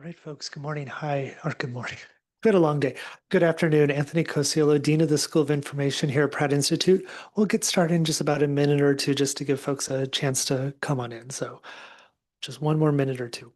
right, folks. Good morning. Hi, or good morning. Been a long day. Good afternoon. Anthony Cosiolo, Dean of the School of Information here at Pratt Institute. We'll get started in just about a minute or two just to give folks a chance to come on in. So just one more minute or two.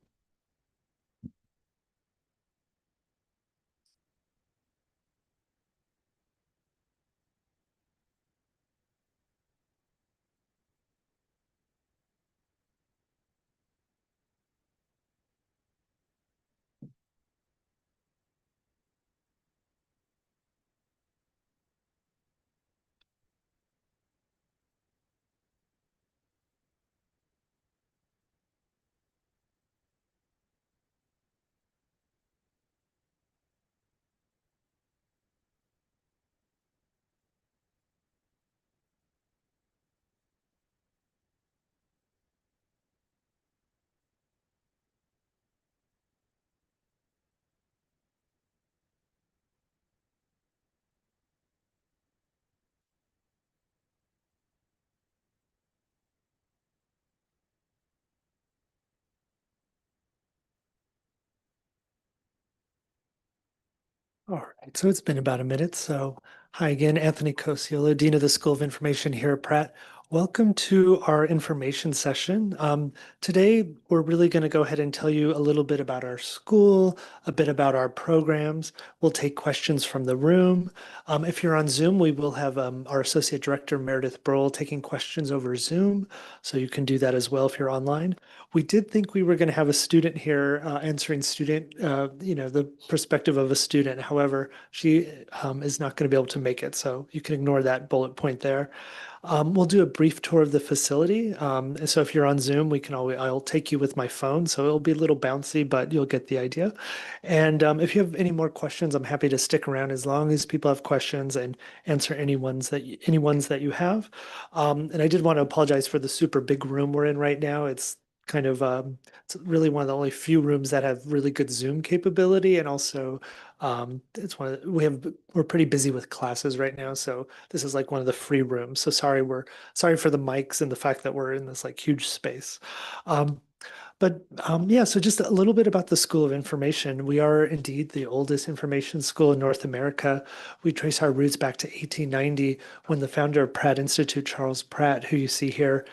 All right, so it's been about a minute. So hi again, Anthony Cosiolo, Dean of the School of Information here at Pratt. Welcome to our information session. Today, we're really going to go ahead and tell you a little bit about our school, a bit about our programs. We'll take questions from the room. If you're on Zoom, we will have our Associate Director, Meredith Brohl, taking questions over Zoom. So you can do that as well if you're online. We did think we were going to have a student here answering the perspective of a student. However, she is not going to be able to make it, so you can ignore that bullet point there. We'll do a brief tour of the facility. And so if you're on Zoom, I'll take you with my phone. So it'll be a little bouncy, but you'll get the idea. And if you have any more questions, I'm happy to stick around as long as people have questions and answer any ones that you have. And I did want to apologize for the super big room we're in right now. It's really one of the only few rooms that have really good Zoom capability, and also we're pretty busy with classes right now, so this is like one of the free rooms. So sorry for the mics and the fact that we're in this like huge space. Um, yeah, so just a little bit about the School of Information. We are indeed the oldest information school in North America. We trace our roots back to 1890 when the founder of Pratt Institute, Charles Pratt, who you see here,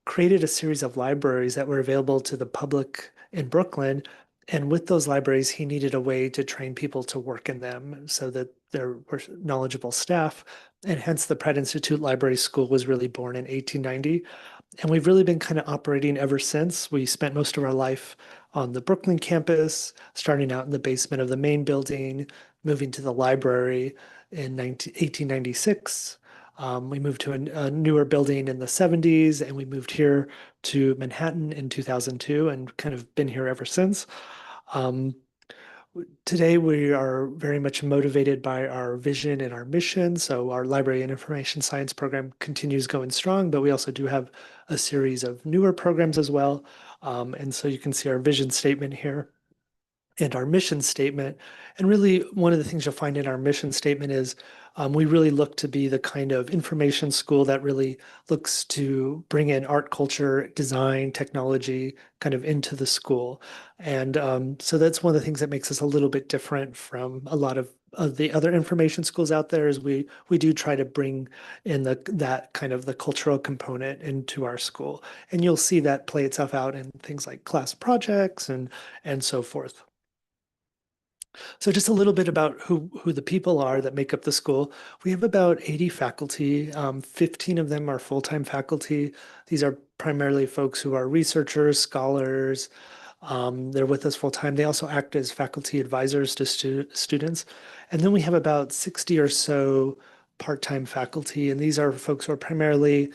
created a series of libraries that were available to the public in Brooklyn. And with those libraries, he needed a way to train people to work in them so that there were knowledgeable staff. And hence, the Pratt Institute Library School was really born in 1890. And we've really been kind of operating ever since. We spent most of our life on the Brooklyn campus, starting out in the basement of the main building, moving to the library in 1896. We moved to a newer building in the 70s, and we moved here to Manhattan in 2002 and kind of been here ever since. Um, Today, we are very much motivated by our vision and our mission. So our library and information science program continues going strong, but we also do have a series of newer programs as well. And so you can see our vision statement here and our mission statement. And really, one of the things you'll find in our mission statement is we really look to be the kind of information school that really looks to bring in art, culture, design, technology kind of into the school. And so that's one of the things that makes us a little bit different from a lot of the other information schools out there is we do try to bring in that kind of the cultural component into our school. And you'll see that play itself out in things like class projects and so forth. So just a little bit about who the people are that make up the school. We have about 80 faculty. 15 of them are full-time faculty. These are primarily folks who are researchers, scholars. They're with us full-time. They also act as faculty advisors to students. And then we have about 60 or so part-time faculty. And these are folks who are primarily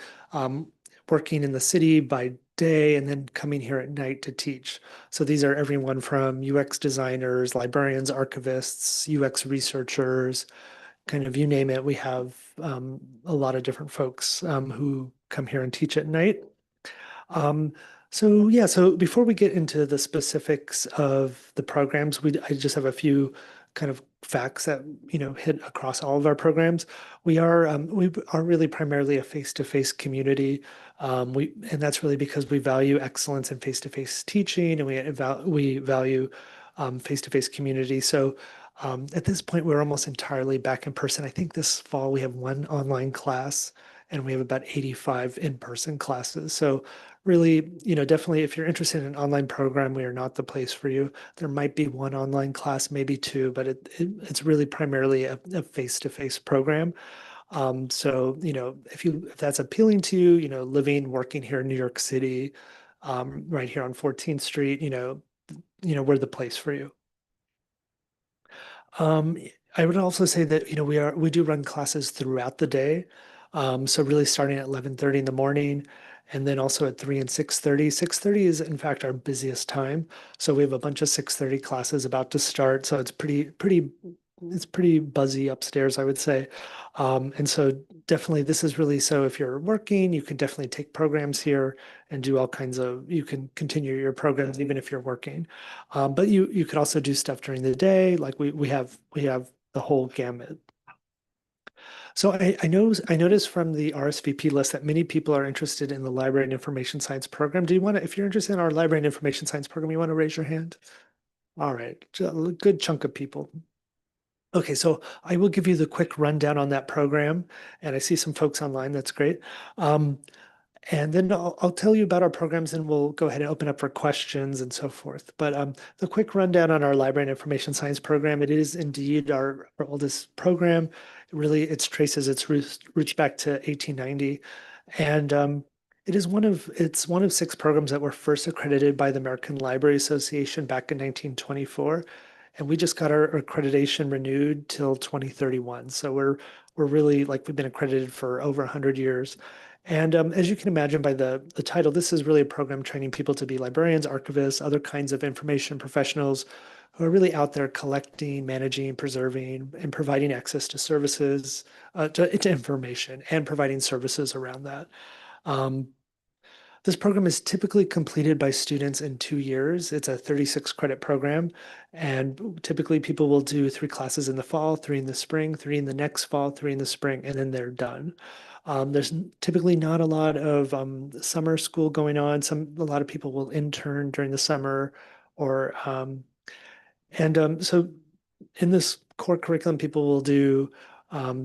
working in the city by day and then coming here at night to teach. So these are everyone from UX designers, librarians, archivists, UX researchers, kind of you name it. We have a lot of different folks who come here and teach at night. Um, so before we get into the specifics of the programs, I just have a few kind of facts that hit across all of our programs. We are really primarily a face-to-face community. And that's really because we value excellence in face-to-face teaching, and we value face-to-face community. So at this point, we're almost entirely back in person. I think this fall we have one online class and we have about 85 in-person classes. So really, definitely if you're interested in an online program, we are not the place for you. There might be one online class, maybe two, but it's really primarily a face-to-face program. So, if that's appealing to you, living, working here in New York City, right here on 14th Street, we're the place for you. Um, I would also say that, we do run classes throughout the day. So really starting at 11:30 in the morning and then also at 3 and 6:30. 6:30 is in fact our busiest time. So we have a bunch of 6:30 classes about to start. So it's pretty buzzy upstairs, I would say. And so definitely this is really so if you're working, you can definitely take programs here and do all kinds of, you can continue your programs even if you're working. But you could also do stuff during the day, like we have the whole gamut. So I noticed from the RSVP list that many people are interested in the Library and Information Science program. Do you want to, if you're interested in our Library and Information Science program, you want to raise your hand? All right, a good chunk of people. Okay, so I will give you the quick rundown on that program, and I see some folks online. That's great. Um, And then I'll tell you about our programs and we'll go ahead and open up for questions and so forth. But the quick rundown on our Library and Information Science program, it is indeed our oldest program. Really, it traces its roots back to 1890. And it's one of six programs that were first accredited by the American Library Association back in 1924. And we just got our accreditation renewed till 2031. So we're really like we've been accredited for over 100 years. And as you can imagine by the title, this is really a program training people to be librarians, archivists, other kinds of information professionals who are really out there collecting, managing, preserving, and providing access to services, to information, and providing services around that. Um, this program is typically completed by students in 2 years. It's a 36 credit program, and typically people will do three classes in the fall, three in the spring, three in the next fall, three in the spring, and then they're done. There's typically not a lot of summer school going on. A lot of people will intern during the summer, or so in this core curriculum, people will do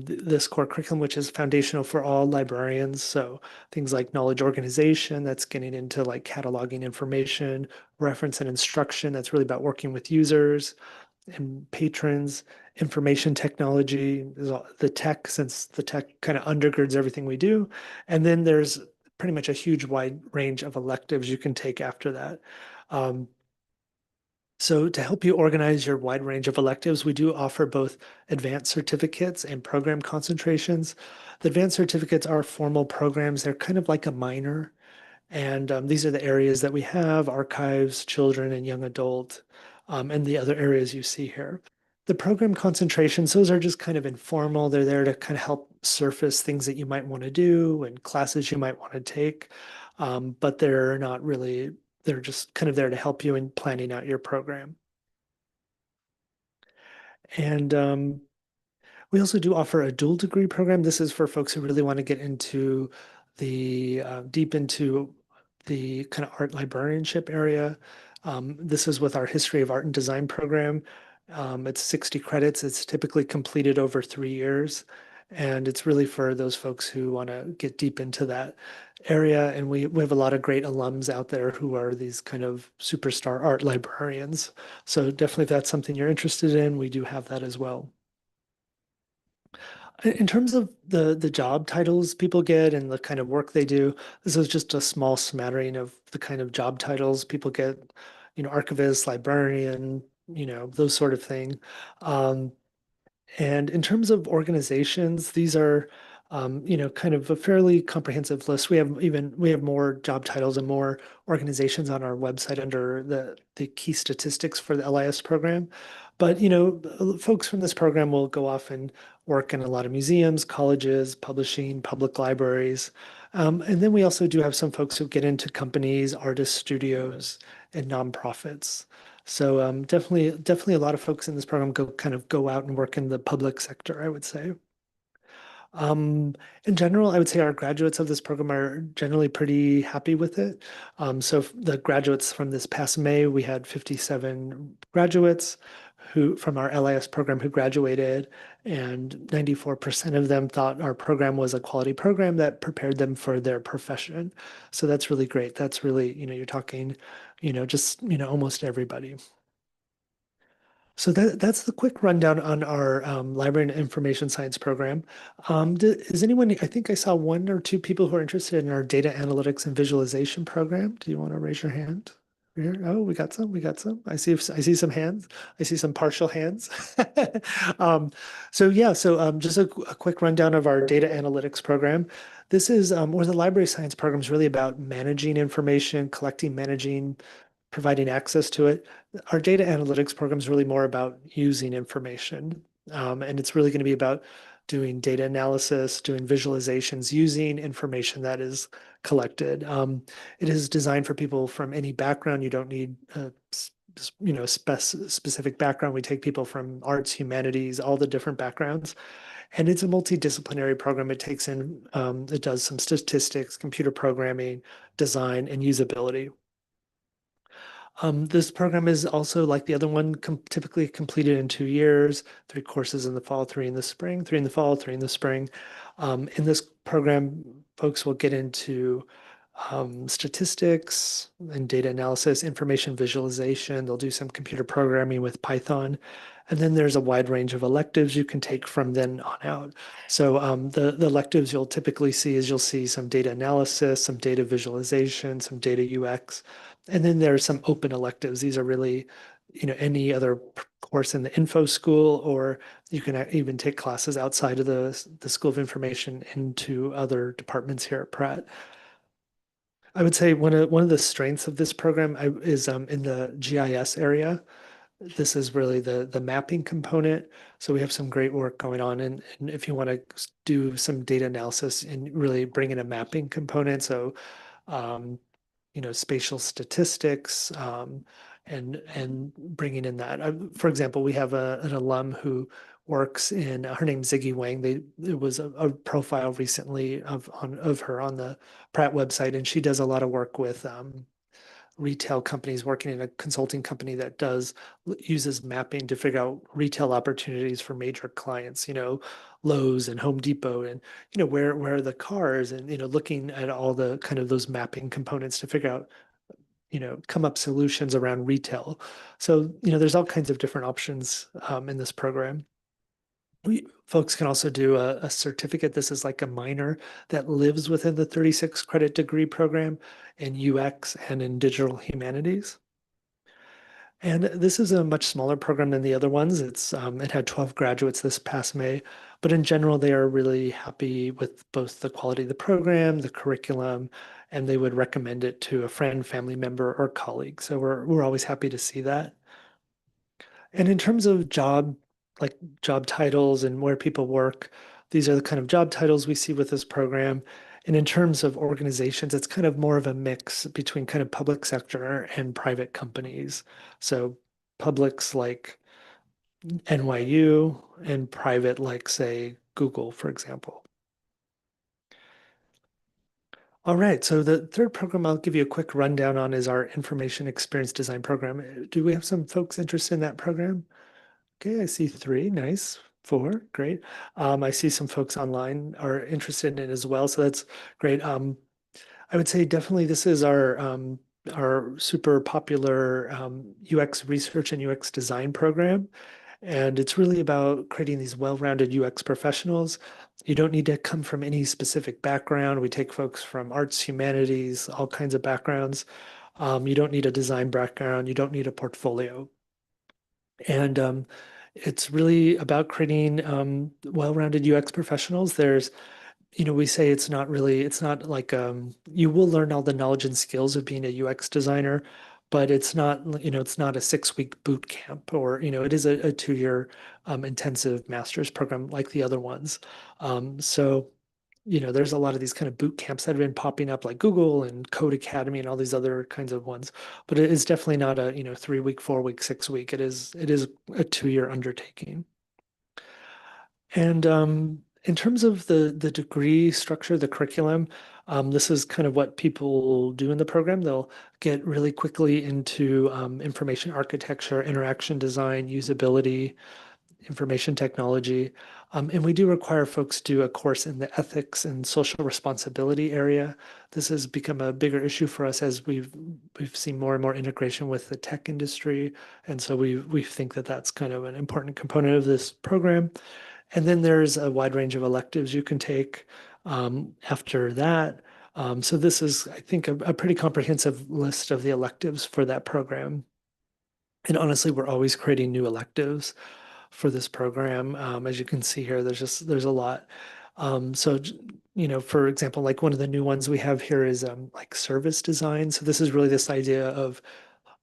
this core curriculum, which is foundational for all librarians. So things like knowledge organization, that's getting into like cataloging information, reference and instruction, that's really about working with users and patrons, information technology, the tech, since the tech kind of undergirds everything we do. And then there's pretty much a huge wide range of electives you can take after that. Um, so to help you organize your wide range of electives, we do offer both advanced certificates and program concentrations. The advanced certificates are formal programs. They're kind of like a minor. And these are the areas that we have: archives, children and young adult, and the other areas you see here. The program concentrations, those are just kind of informal. They're there to kind of help surface things that you might want to do and classes you might want to take. But they're not really, they're just kind of there to help you in planning out your program. And we also do offer a dual degree program. This is for folks who really want to get into deep into the kind of art librarianship area. This is with our History of Art and Design program. It's 60 credits. It's typically completed over 3 years. And it's really for those folks who want to get deep into that area. And we have a lot of great alums out there who are these kind of superstar art librarians. So definitely if that's something you're interested in, we do have that as well. In terms of the job titles people get and the kind of work they do, this is just a small smattering of the kind of job titles people get, archivist, librarian, those sort of thing. Um, and in terms of organizations, these are, kind of a fairly comprehensive list. We have more job titles and more organizations on our website under the key statistics for the LIS program. But folks from this program will go off and work in a lot of museums, colleges, publishing, public libraries. And then we also do have some folks who get into companies, artist studios, and nonprofits. So definitely a lot of folks in this program go out and work in the public sector, I would say. Um, in general, I would say our graduates of this program are generally pretty happy with it. The graduates from this past May, we had 57 graduates who from our LIS program who graduated, and 94% of them thought our program was a quality program that prepared them for their profession. So that's really great. That's really, you're talking, just, almost everybody. So that's the quick rundown on our library and information science program. Is anyone, I think I saw one or two people who are interested in our data analytics and visualization program. Do you want to raise your hand? Here? Oh, we got some. We got some. I see some hands. I see some partial hands. Um, just a quick rundown of our data analytics program. This is where the library science program is really about managing information, collecting, managing, providing access to it. Our data analytics program is really more about using information. And it's really going to be about doing data analysis, doing visualizations, using information that is collected. It is designed for people from any background. You don't need specific background. We take people from arts, humanities, all the different backgrounds. And it's a multidisciplinary program. It does some statistics, computer programming, design, and usability. This program is also like the other one, typically completed in 2 years, 3 courses in the fall, three in the spring, three in the fall, three in the spring. In this program, folks will get into statistics and data analysis, information visualization. They'll do some computer programming with Python. And then there's a wide range of electives you can take from then on out. So the electives you'll typically see is you'll see some data analysis, some data visualization, some data UX. And then there are some open electives. These are really, any other course in the info school, or you can even take classes outside of the School of Information into other departments here at Pratt. I would say one of the strengths of this program is in the GIS area. This is really the mapping component. So we have some great work going on. And if you want to do some data analysis and really bring in a mapping component, so um, spatial statistics, and bringing in that. For example, we have an alum who works in her name's Ziggy Wang. There was a profile recently of her on the Pratt website, and she does a lot of work with retail companies, working in a consulting company that uses mapping to figure out retail opportunities for major clients, Lowe's and Home Depot, and where are the cars, and looking at all the kind of those mapping components to figure out, come up solutions around retail. So there's all kinds of different options in this program. Folks can also do a certificate. This is like a minor that lives within the 36 credit degree program in UX and in digital humanities. And this is a much smaller program than the other ones. It had 12 graduates this past May, but in general, they are really happy with both the quality of the program, the curriculum, and they would recommend it to a friend, family member, or colleague. So we're always happy to see that. And in terms of like job titles and where people work, these are the kind of job titles we see with this program. And in terms of organizations, it's kind of more of a mix between kind of public sector and private companies. So publics like NYU and private like, say, Google, for example. All right, so the third program I'll give you a quick rundown on is our Information Experience Design program. Do we have some folks interested in that program? Okay, I see three. Nice. Four. Great. I see some folks online are interested in it as well, so that's great. I would say definitely this is our super popular UX research and UX design program. And it's really about creating these well-rounded UX professionals. You don't need to come from any specific background. We take folks from arts, humanities, all kinds of backgrounds. You don't need a design background. You don't need a portfolio. And it's really about creating well-rounded UX professionals. We say it's not like you will learn all the knowledge and skills of being a UX designer, but it's not a 6-week boot camp, or, it is a 2-year intensive master's program like the other ones. So there's a lot of these kind of boot camps that have been popping up like Google and Code Academy and all these other kinds of ones. But it is definitely not a, 3-week, 4-week, 6-week. It is a 2-year undertaking. And in terms of the degree structure, the curriculum, this is kind of what people do in the program. They'll get really quickly into information architecture, interaction design, usability, information technology. And we do require folks to do a course in the ethics and social responsibility area. This has become a bigger issue for us as we've seen more and more integration with the tech industry, and so we think that that's kind of an important component of this program. And then there's a wide range of electives you can take after that. So this is, I think, a pretty comprehensive list of the electives for that program. And honestly, we're always creating new electives for this program. As you can see here, there's a lot. So for example, like one of the new ones we have here is like service design. So this is really this idea of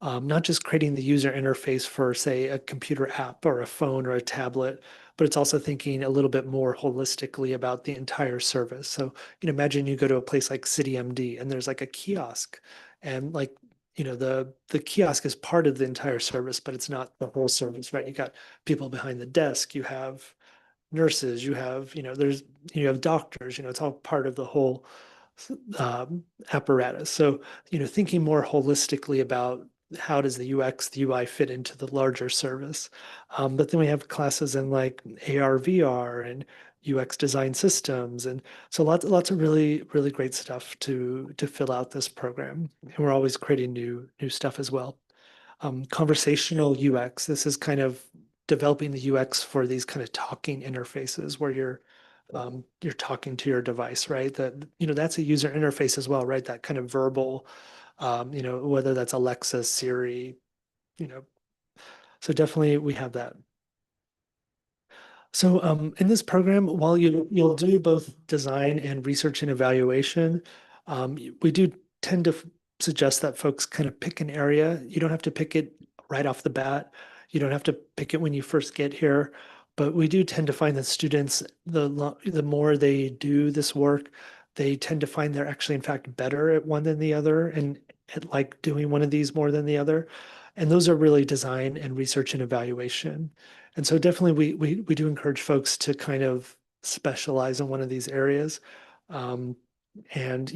not just creating the user interface for, say, a computer app or a phone or a tablet, but it's also thinking a little bit more holistically about the entire service. So, imagine you go to a place like CityMD and there's like a kiosk, and like, the kiosk is part of the entire service, but it's not the whole service, right? You got people behind the desk, you have nurses, you have doctors, it's all part of the whole apparatus. So, thinking more holistically about how does the UX, the UI fit into the larger service. But then we have classes in like AR, VR, and UX design systems, and so lots of really really great stuff to fill out this program. And we're always creating new stuff as well. Conversational UX. This is kind of developing the UX for these kind of talking interfaces where you're talking to your device, right? That's a user interface as well, right? That kind of verbal, whether that's Alexa, Siri, you know. So definitely we have that. So in this program, while you'll do both design and research and evaluation, we do tend to suggest that folks kind of pick an area. You don't have to pick it right off the bat. You don't have to pick it when you first get here. But we do tend to find that students, the more they do this work, they tend to find they're actually, in fact, better at one than the other, and at like doing one of these more than the other. And those are really design and research and evaluation. And so definitely we do encourage folks to kind of specialize in one of these areas. Um, and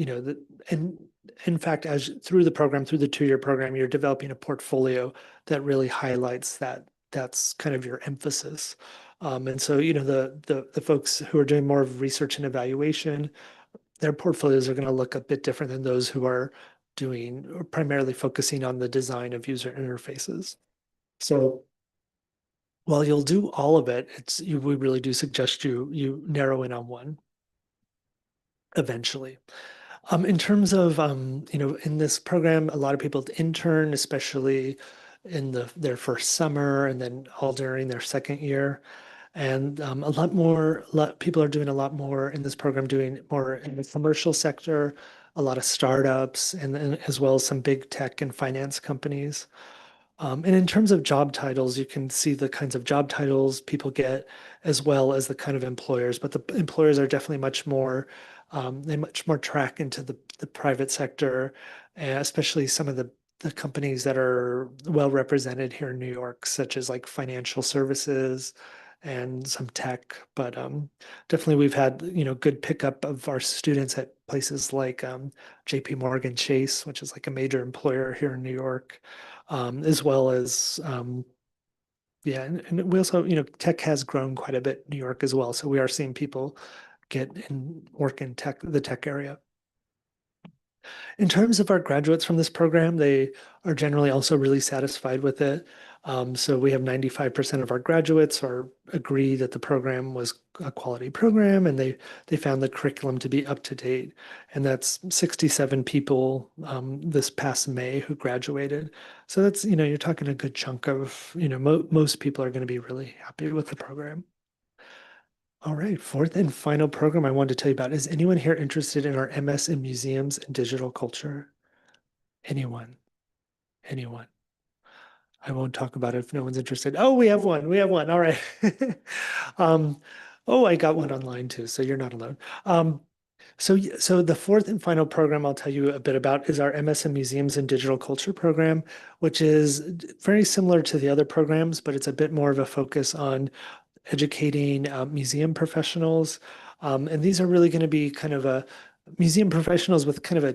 and in fact, as through the program, through the 2-year program, you're developing a portfolio that really highlights that's kind of your emphasis. And so, the folks who are doing more of research and evaluation, their portfolios are going to look a bit different than those who are doing or primarily focusing on the design of user interfaces. So while you'll do all of it, we really do suggest you narrow in on one eventually. In terms of in this program, a lot of people intern, especially in their first summer, and then all during their second year. And a lot people are doing a lot more in this program, doing more in the commercial sector, a lot of startups, and as well as some big tech and finance companies. And in terms of job titles, you can see the kinds of job titles people get as well as the kind of employers. But the employers are definitely they much more track into the private sector, especially some of the companies that are well represented here in New York, such as like financial services and some tech. But definitely we've had, good pickup of our students at places like JP Morgan Chase, which is like a major employer here in New York, as well as yeah, and we also, tech has grown quite a bit in New York as well. So we are seeing people get and work in the tech area. In terms of our graduates from this program, they are generally also really satisfied with it. So we have 95% of our graduates agree that the program was a quality program, and they found the curriculum to be up to date. And that's 67 people this past May who graduated. So that's, you're talking a good chunk of, most people are going to be really happy with the program. All right, fourth and final program I wanted to tell you about. Is anyone here interested in our MS in Museums and Digital Culture? Anyone? Anyone? I won't talk about it if no one's interested. Oh, we have one. We have one. All right. um, oh, I got one online too, so you're not alone. So the fourth and final program I'll tell you a bit about is our MS in Museums and Digital Culture program, which is very similar to the other programs, but it's a bit more of a focus on educating museum professionals. And these are really going to be kind of a museum professionals with kind of a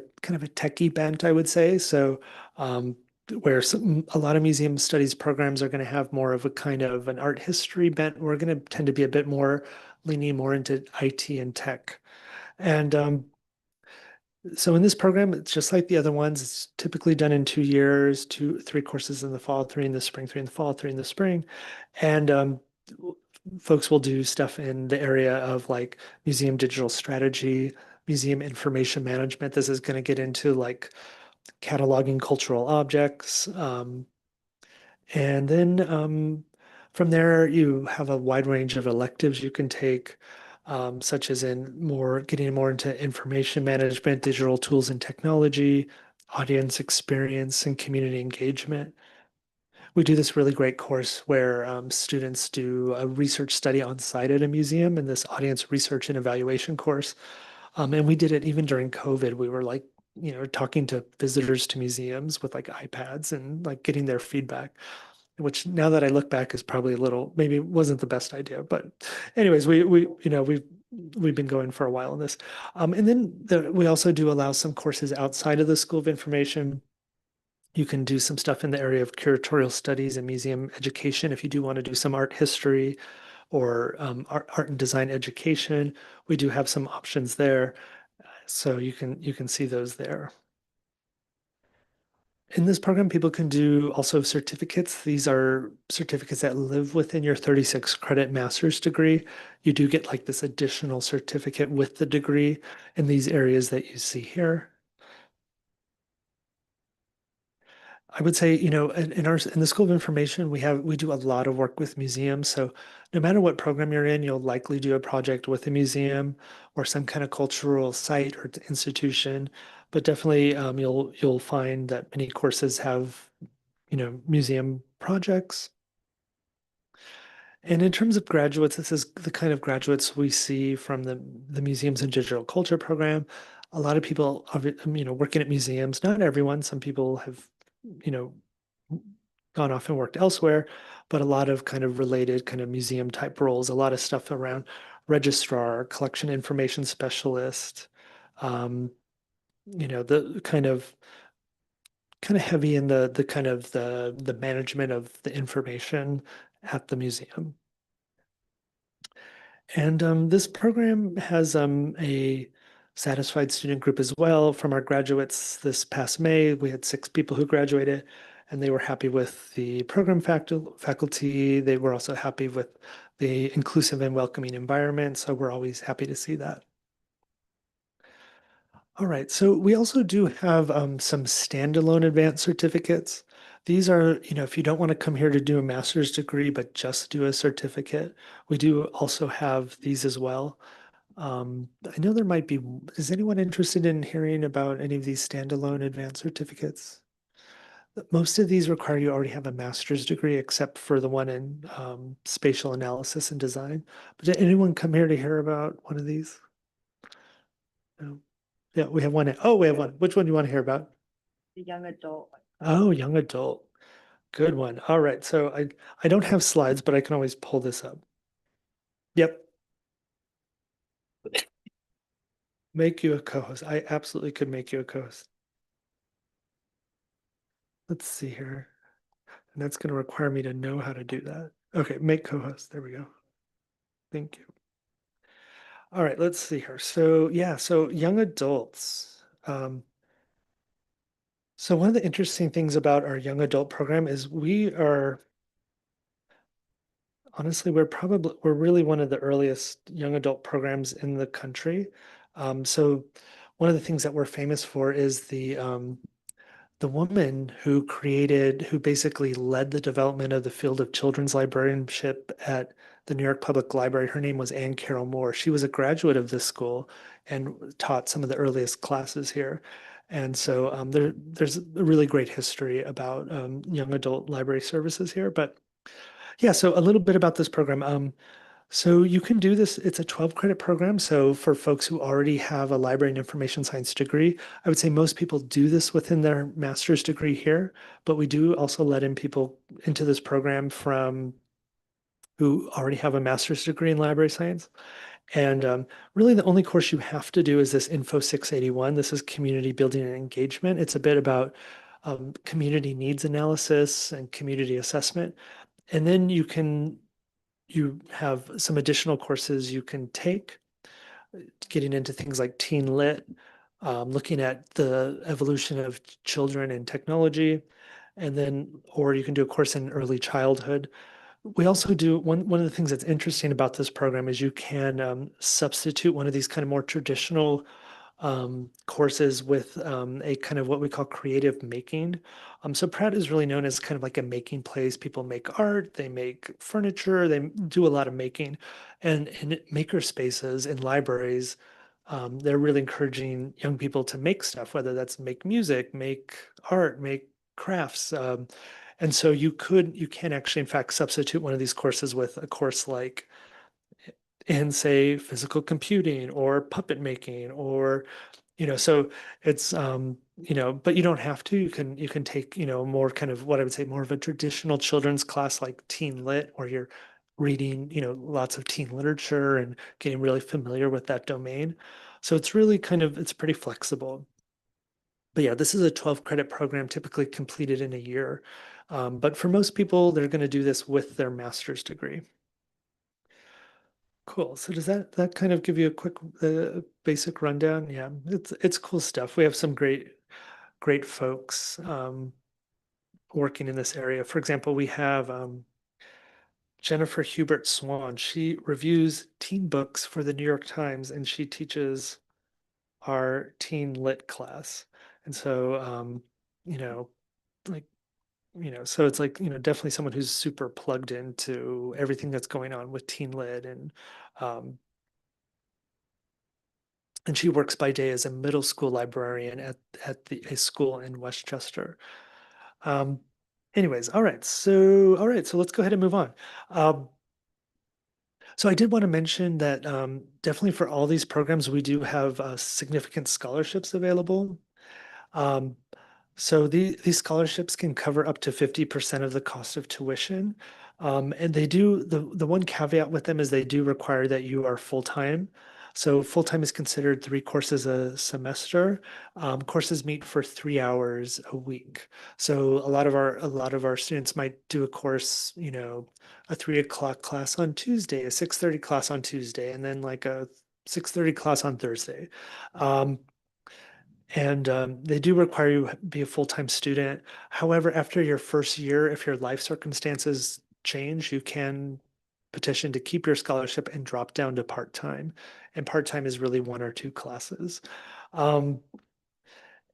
techie bent, I would say. So where a lot of museum studies programs are going to have more of a kind of an art history bent, we're going to tend to be a bit more leaning more into IT and tech. And so in this program, it's just like the other ones. It's typically done in 2 years, three courses in the fall, three in the spring, three in the fall, three in the spring. And folks will do stuff in the area of like museum digital strategy, museum information management. This is going to get into like cataloging cultural objects. And then from there, you have a wide range of electives you can take, such as in more getting more into information management, digital tools and technology, audience experience, and community engagement. We do this really great course where students do a research study on site at a museum in this audience research and evaluation course. And we did it even during COVID. We were like, talking to visitors to museums with like iPads and like getting their feedback, which now that I look back is probably a little maybe wasn't the best idea. But anyways, we've been going for a while on this. And then we also do allow some courses outside of the School of Information. You can do some stuff in the area of curatorial studies and museum education if you do want to do some art history or art and design education. We do have some options there, so you can see those there. In this program, people can do also certificates. These are certificates that live within your 36 credit master's degree. You do get like this additional certificate with the degree in these areas that you see here. I would say, in the School of Information, we do a lot of work with museums. So no matter what program you're in, you'll likely do a project with a museum or some kind of cultural site or institution. But definitely, you'll find that many courses have, museum projects. And in terms of graduates, this is the kind of graduates we see from the Museums and Digital Culture program. A lot of people, working at museums, not everyone, some people have, you know, gone off and worked elsewhere, but a lot of kind of related kind of museum type roles, a lot of stuff around registrar, collection information specialist, um, the kind of heavy in the kind of the management of the information at the museum. And this program has a satisfied student group as well. From our graduates this past May, we had 6 people who graduated, and they were happy with the program faculty. They were also happy with the inclusive and welcoming environment. So we're always happy to see that. All right, so we also do have some standalone advanced certificates. These are, if you don't want to come here to do a master's degree, but just do a certificate, we do also have these as well. I know there might be, is anyone interested in hearing about any of these standalone advanced certificates? Most of these require you already have a master's degree, except for the one in spatial analysis and design. But did anyone come here to hear about one of these? No. Yeah, we have one. Oh, we have one. Which one do you want to hear about? The young adult. Oh, young adult. Good one. All right. So I don't have slides, but I can always pull this up. Yep. Make you a co-host. I absolutely could make you a co-host. Let's see here. And that's going to require me to know how to do that. Okay, make co-host. There we go. Thank you. All right, let's see here. So yeah, so young adults. So one of the interesting things about our young adult program is we are honestly, we're really one of the earliest young adult programs in the country. So one of the things that we're famous for is the woman who basically led the development of the field of children's librarianship at the New York Public Library. Her name was Anne Carroll Moore. She was a graduate of this school and taught some of the earliest classes here. And so there's a really great history about young adult library services here. But yeah, so a little bit about this program. So you can do this. It's a 12 credit program. So for folks who already have a library and information science degree, I would say most people do this within their master's degree here, but we do also let in people into this program from who already have a master's degree in library science. And really, the only course you have to do is this Info 681. This is community building and engagement. It's a bit about community needs analysis and community assessment. And then you have some additional courses you can take, getting into things like teen lit, looking at the evolution of children and technology, and then, or you can do a course in early childhood. We also do one of the things that's interesting about this program is you can substitute one of these kind of more traditional courses with a kind of what we call creative making. So Pratt is really known as kind of like a making place. People make art, they make furniture, they do a lot of making. And in maker spaces in libraries, they're really encouraging young people to make stuff, whether that's make music, make art, make crafts. And so you can actually, in fact, substitute one of these courses with a course like in, say, physical computing or puppet making or so it's but you don't have to. You can take, more kind of what I would say more of a traditional children's class like teen lit, where you're reading, lots of teen literature and getting really familiar with that domain. So it's really it's pretty flexible. But yeah, this is a 12 credit program typically completed in a year. But for most people, they're going to do this with their master's degree. Cool. So does that kind of give you a quick basic rundown? Yeah, it's cool stuff. We have some great folks working in this area. For example, we have Jennifer Hubert Swan. She reviews teen books for the New York Times, and she teaches our teen lit class. And so, you know, like so it's like, definitely someone who's super plugged into everything that's going on with teen lit, um, and she works by day as a middle school librarian a school in Westchester. Um, Anyways, all right, so let's go ahead and move on. Um, so I did want to mention that definitely for all these programs, we do have significant scholarships available. Um, so these scholarships can cover up to 50% of the cost of tuition. And they do, the one caveat with them is they do require that you are full-time. So full-time is considered 3 courses a semester. Courses meet for 3 hours a week. So a lot of our students might do a course, a 3 o'clock class on Tuesday, a 6:30 class on Tuesday, and then like a 6:30 class on Thursday. Um, and they do require you to be a full-time student. However, after your first year, if your life circumstances change, you can petition to keep your scholarship and drop down to part-time. And part-time is really 1 or 2 classes. Um,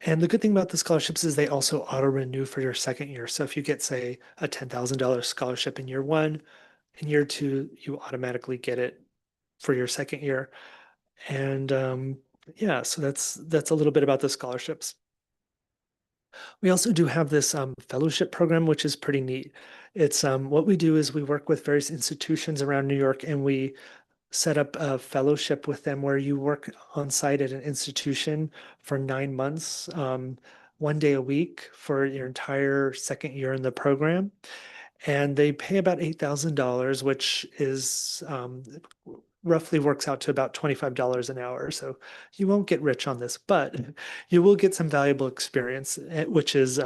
and the good thing about the scholarships is they also auto-renew for your second year. So if you get, say, a $10,000 scholarship in year one, in year two, you automatically get it for your second year. And yeah, so that's a little bit about the scholarships. We also do have this fellowship program, which is pretty neat. It's what we do is we work with various institutions around New York, and we set up a fellowship with them where you work on site at an institution for 9 months, 1 day a week for your entire second year in the program. And they pay about $8,000, which is roughly works out to about $25 an hour. So you won't get rich on this, but you will get some valuable experience, which is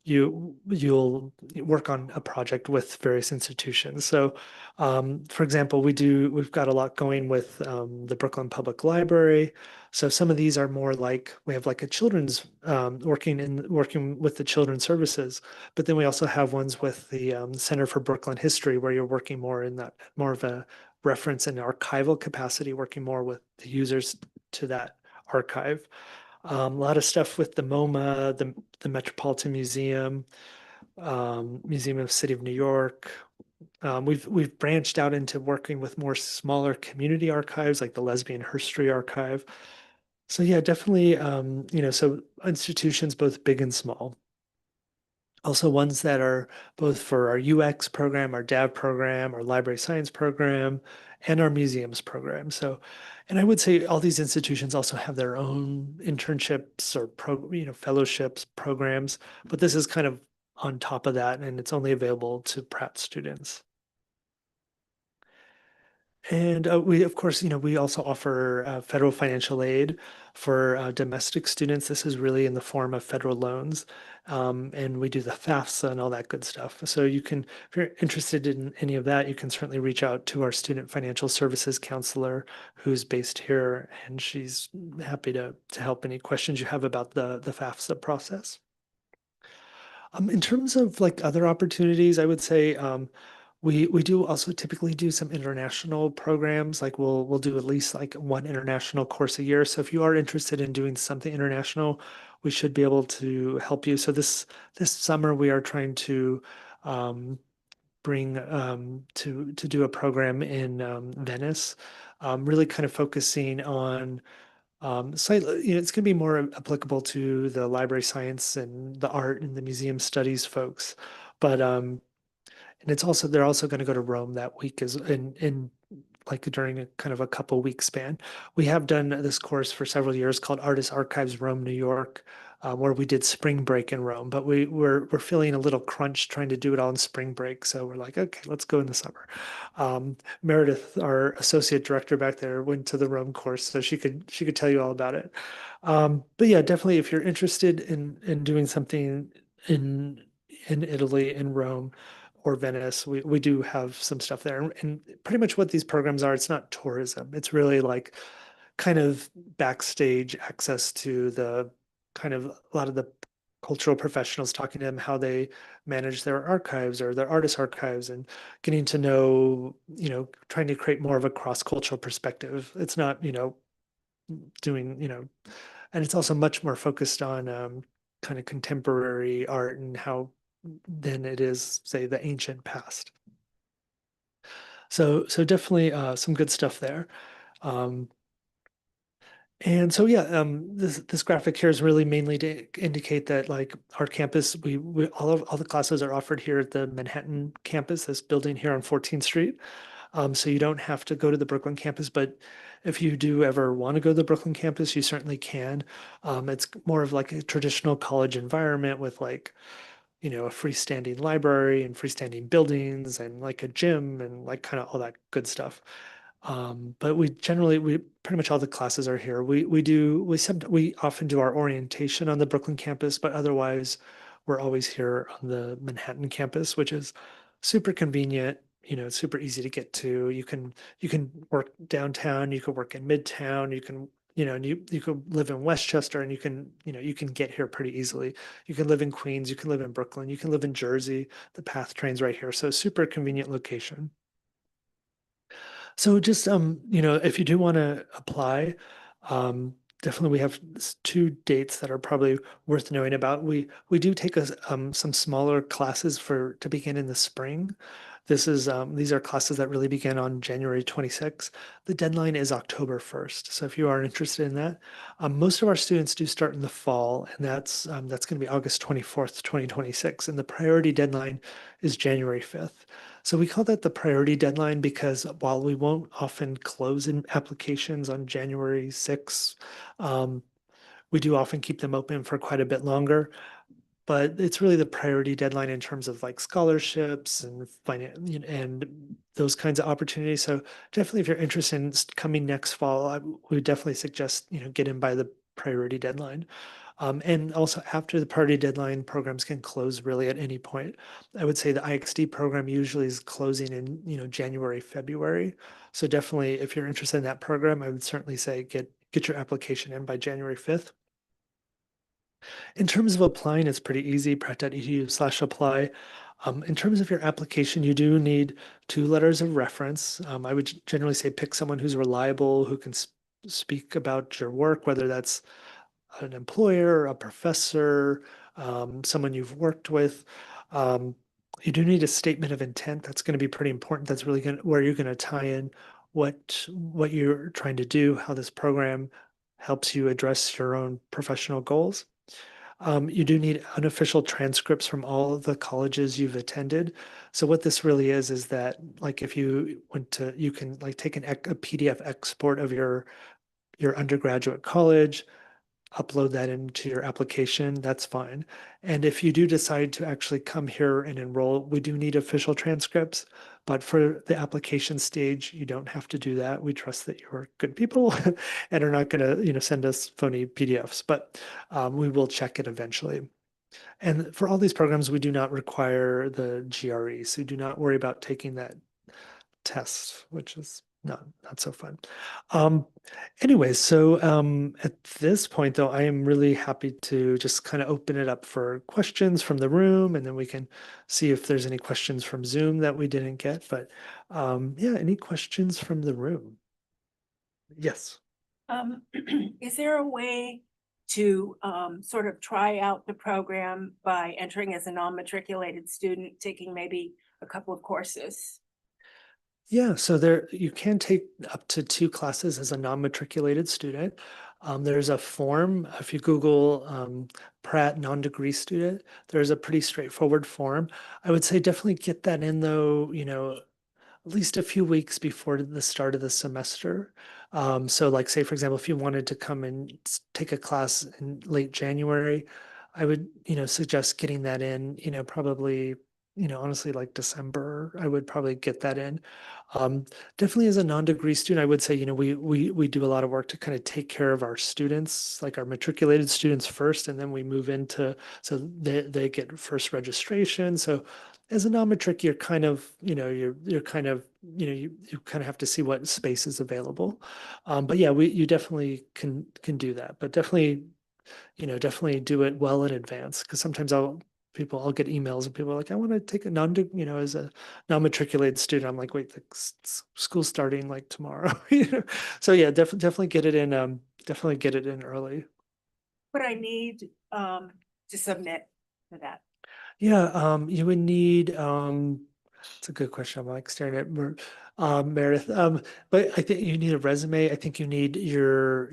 you'll work on a project with various institutions. So, for example, we've got a lot going with the Brooklyn Public Library. So some of these are more like we have like a children's working with the children's services, but then we also have ones with the Center for Brooklyn History, where you're working more in that more of a reference and archival capacity, working more with the users to that archive. A lot of stuff with the MoMA, the Metropolitan Museum, Museum of the City of New York. We've branched out into working with more smaller community archives like the Lesbian History Archive. So yeah, definitely, so institutions both big and small. Also ones that are both for our UX program, our DAV program, our library science program, and our museums program. So, and I would say all these institutions also have their own internships or fellowships programs, but this is kind of on top of that, and it's only available to Pratt students. And we, of course, we also offer federal financial aid for domestic students. This is really in the form of federal loans. And we do the FAFSA and all that good stuff. So you can, if you're interested in any of that, you can certainly reach out to our student financial services counselor who's based here, and she's happy to help any questions you have about the FAFSA process. In terms of like other opportunities, I would say we do also typically do some international programs. Like we'll do at least like one international course a year. So if you are interested in doing something international, we should be able to help you. So this summer we are trying to um, bring to do a program in Venice, really kind of focusing on slightly, it's going to be more applicable to the library science and the art and the museum studies folks. But and it's also they're also going to go to Rome that week as in like during a kind of a couple week span. We have done this course for several years called Artist Archives Rome, New York, where we did spring break in Rome. But we're feeling a little crunch trying to do it all in spring break, so we're like, okay, let's go in the summer. Meredith, our associate director back there, went to the Rome course, so she could tell you all about it. But yeah, definitely, if you're interested in doing something in in Italy, in Rome or Venice, we do have some stuff there. And pretty much what these programs are, it's not tourism. It's really like kind of backstage access to the kind of a lot of the cultural professionals, talking to them how they manage their archives or their artist archives, and getting to know, trying to create more of a cross-cultural perspective. It's not, doing, and it's also much more focused on kind of contemporary art and how than it is, say, the ancient past. So definitely some good stuff there. Um, and so yeah, this graphic here is really mainly to indicate that like our campus, we all the classes are offered here at the Manhattan campus, this building here on 14th Street. So you don't have to go to the Brooklyn campus, but if you do ever want to go to the Brooklyn campus, you certainly can. It's more of like a traditional college environment with like a freestanding library and freestanding buildings and like a gym and like kind of all that good stuff. But we pretty much all the classes are here. We often do our orientation on the Brooklyn campus, but otherwise we're always here on the Manhattan campus, which is super convenient. It's super easy to get to. You can work downtown, you can work in Midtown, and you could live in Westchester, and you can get here pretty easily. You can live in Queens, you can live in Brooklyn, you can live in Jersey. The PATH train's right here, so super convenient location. So just if you do want to apply, definitely we have two dates that are probably worth knowing about. We do take some smaller classes for to begin in the spring. These are classes that really begin on January 26th. The deadline is October 1st. So if you are interested in that, most of our students do start in the fall, and that's going to be August 24th, 2026. And the priority deadline is January 5th. So we call that the priority deadline because while we won't often close in applications on January 6th, um, we do often keep them open for quite a bit longer. But it's really the priority deadline in terms of like scholarships and and those kinds of opportunities. So definitely, if you're interested in coming next fall, I would definitely suggest get in by the priority deadline. And also after the priority deadline, programs can close really at any point. I would say the IXD program usually is closing in January, February. So definitely, if you're interested in that program, I would certainly say get your application in by January 5th. In terms of applying, it's pretty easy, pratt.edu/apply. In terms of your application, you do need two letters of reference. I would generally say pick someone who's reliable, who can speak about your work, whether that's an employer, a professor, someone you've worked with. Um, you do need a statement of intent. That's going to be pretty important. That's really going where you're going to tie in what you're trying to do, how this program helps you address your own professional goals. You do need unofficial transcripts from all of the colleges you've attended. So what this really is that like if you went to, you can like take a PDF export of your undergraduate college, upload that into your application, that's fine. And if you do decide to actually come here and enroll, we do need official transcripts. But for the application stage, you don't have to do that. We trust that you're good people and are not going to, send us phony PDFs. But we will check it eventually. And for all these programs, we do not require the GRE, so do not worry about taking that test, which is not so fun. Um, Anyways, so at this point, though, I am really happy to just kind of open it up for questions from the room, and then we can see if there's any questions from Zoom that we didn't get. But yeah, any questions from the room? Yes. Um, is there a way to sort of try out the program by entering as a non-matriculated student, taking maybe a couple of courses? Yeah, so there you can take up to 2 classes as a non-matriculated student. There's a form. If you Google Pratt non-degree student, there's a pretty straightforward form. I would say definitely get that in though, at least a few weeks before the start of the semester. So like say, for example, if you wanted to come and take a class in late January, I would, suggest getting that in, probably, honestly, like December, I would probably get that in. Um, Definitely as a non-degree student, I would say, we do a lot of work to kind of take care of our students, like our matriculated students first, and then we move into, so they get first registration. So as a non-matric, you're kind of, you're kind of, you kind of have to see what space is available. But yeah, you definitely can do that. But definitely, definitely do it well in advance because sometimes I'll get emails and people are like, I want to take a as a non-matriculated student. I'm like, wait, the school's starting like tomorrow. So yeah, definitely get it in. Definitely get it in early. What I need to submit for that? Yeah, you would need, it's a good question. I'm like staring at Meredith. But I think you need a resume. I think you need your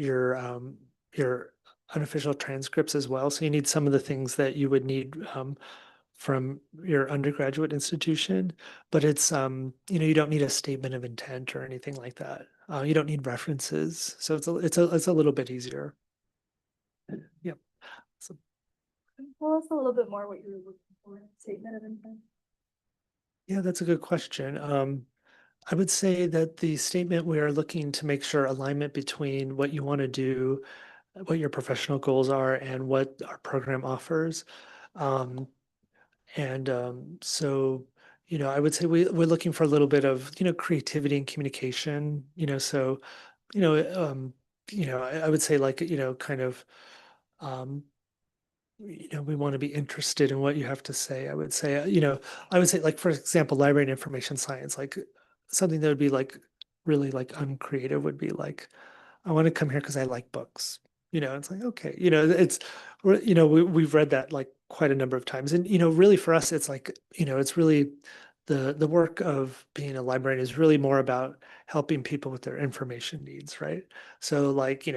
unofficial transcripts as well. So you need some of the things that you would need from your undergraduate institution, but it's you don't need a statement of intent or anything like that. You don't need references. So it's a little bit easier. Yep. So Tell us a little bit more what you're looking for in a statement of intent. yeah, that's a good question. I would say that the statement we are looking to make sure alignment between what you want to do, what your professional goals are, and what our program offers. Um, and so, I would say we're looking for a little bit of, creativity and communication, so, you know, um, I would say like, kind of, um, we want to be interested in what you have to say. I would say, I would say like, for example, library and information science, like something that would be like really like uncreative would be like, I want to come here because I like books. It's like, okay, we've read that like quite a number of times. And, really for us, it's like, it's really the work of being a librarian is really more about helping people with their information needs, right? So like,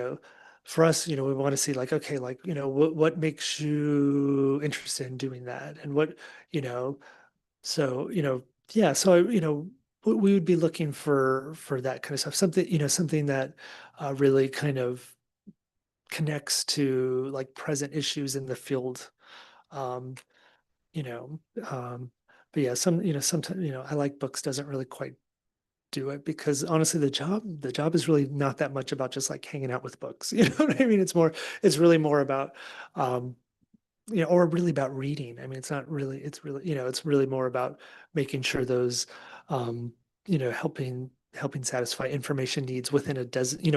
for us, we want to see like, okay, like, what makes you interested in doing that? And what, you know, so, yeah, so, we would be looking for that kind of stuff, something, something that really kind of connects to like present issues in the field. Um, you know, but yeah, sometimes, I like books doesn't really quite do it because honestly, the job is really not that much about just like hanging out with books. You know what I mean? It's really more about, um, or really about reading. I mean, it's really, it's really more about making sure those, helping satisfy information needs within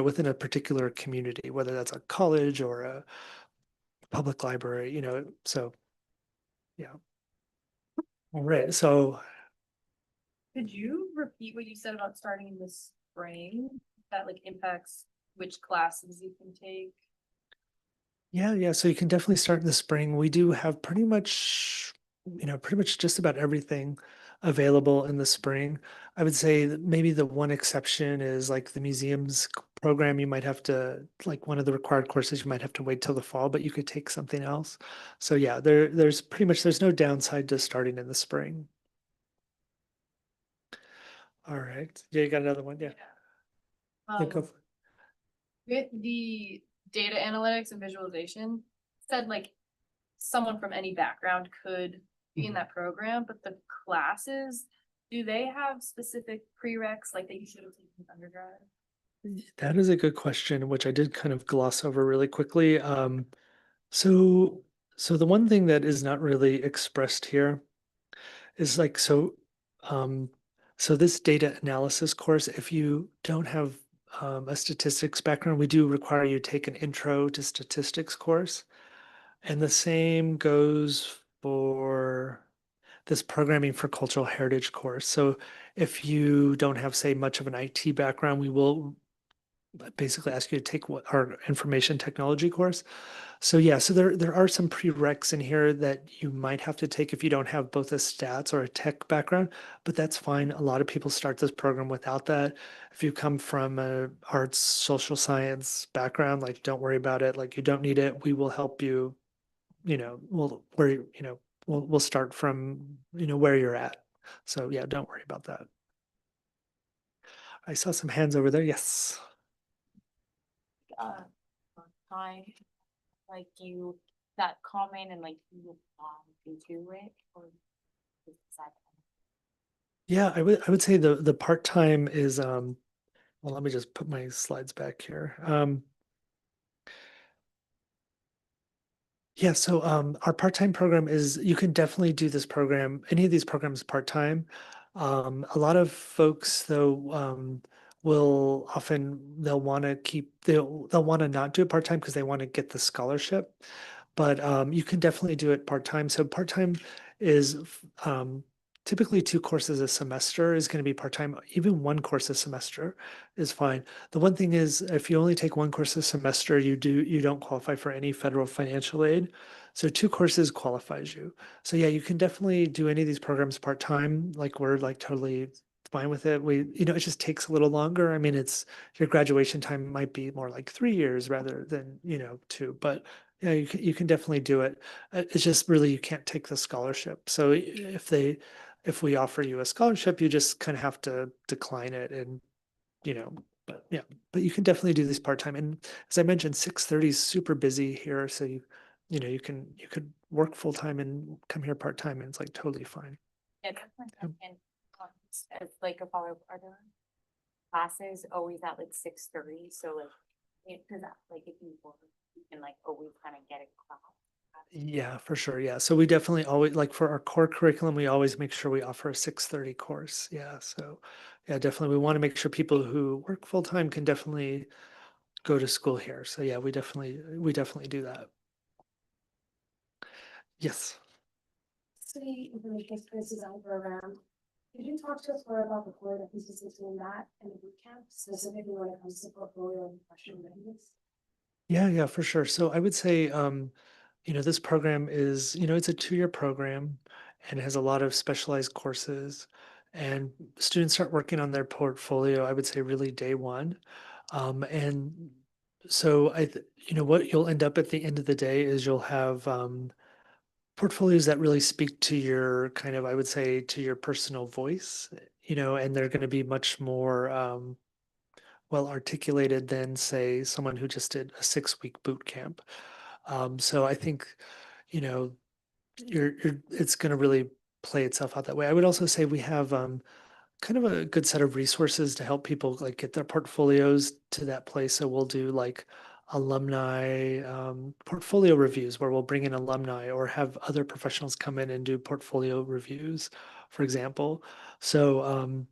within a particular community, whether that's a college or a public library, so yeah. All right. So Could you repeat what you said about starting in the spring? That like impacts which classes you can take? yeah. So you can definitely start in the spring. We do have pretty much just about everything available in the spring. I would say that maybe the one exception is like the museums program. You might have to, like one of the required courses, you might have to wait till the fall, but you could take something else. So yeah, there's no downside to starting in the spring. All right. Yeah, you got another one. Yeah. Yeah, go Um, for it. with the data analytics and visualization, said like someone from any background could be in that program, but the classes, do they have specific prereqs like that you should have taken in undergrad? That is a good question, which I did kind of gloss over really quickly. So, so the one thing that is not really expressed here is like, um, so this data analysis course, if you don't have a statistics background, we do require you take an intro to statistics course. And the same goes for this programming for cultural heritage course. So if you don't have, say, much of an IT background, we will basically ask you to take what our information technology course. So yeah, so there are some prereqs in here that you might have to take if you don't have both a stats or a tech background, but that's fine. A lot of people start this program without that. If you come from a arts, social science background, like don't worry about it. Like you don't need it. We will help you, we'll start from, where you're at. So yeah, don't worry about that. I saw some hands over there. Yes. uh time, like you that comment and like you into it or is that Yeah, I would say the part-time is well, let me just put my slides back here. Yeah, so our part-time program is you can definitely do this program, any of these programs part-time. A lot of folks though will often they'll want to not do it part-time because they want to get the scholarship. But you can definitely do it part-time. So part-time is typically 2 courses a semester is going to be part-time. Even 1 course a semester is fine. The one thing is if you only take 1 course a semester, you don't qualify for any federal financial aid. So 2 courses qualifies you. So yeah, you can definitely do any of these programs part-time. Like we're like totally fine with it. It just takes a little longer. I mean, it's your graduation time might be more like 3 years rather than, 2, but yeah, you can definitely do it. It's just really you can't take the scholarship. So if we offer you a scholarship, you just kind of have to decline it and you know, but yeah, but you can definitely do this part-time. And as I mentioned, 6:30 is super busy here. So you could work full-time and come here part-time and it's like totally fine. yeah, that's my second as like a follow-up, are there classes always at like 6:30, so like because like if you work you can like always kind of get a class. Yeah, for sure. Yeah. So we definitely always like for our core curriculum, we always make sure we offer a 6:30 course. Yeah. So yeah, definitely we want to make sure people who work full time can definitely go to school here. So yeah, we definitely do that. Yes. City information space design program. Could you talk to us more about the core differences between that and the boot camp, specifically when it comes to portfolio and professional readiness? Yeah, for sure. So I would say, this program is, it's a 2-year program and it has a lot of specialized courses. And students start working on their portfolio, I would say, really day one. And so what you'll end up at the end of the day is you'll have portfolios that really speak to your kind of, I would say, to your personal voice, and they're going to be much more well articulated than, say, someone who just did a 6-week boot camp. So I think, you know, it's going to really play itself out that way. I would also say we have kind of a good set of resources to help people like get their portfolios to that place. So we'll do like alumni portfolio reviews where we'll bring in alumni or have other professionals come in and do portfolio reviews, for example. So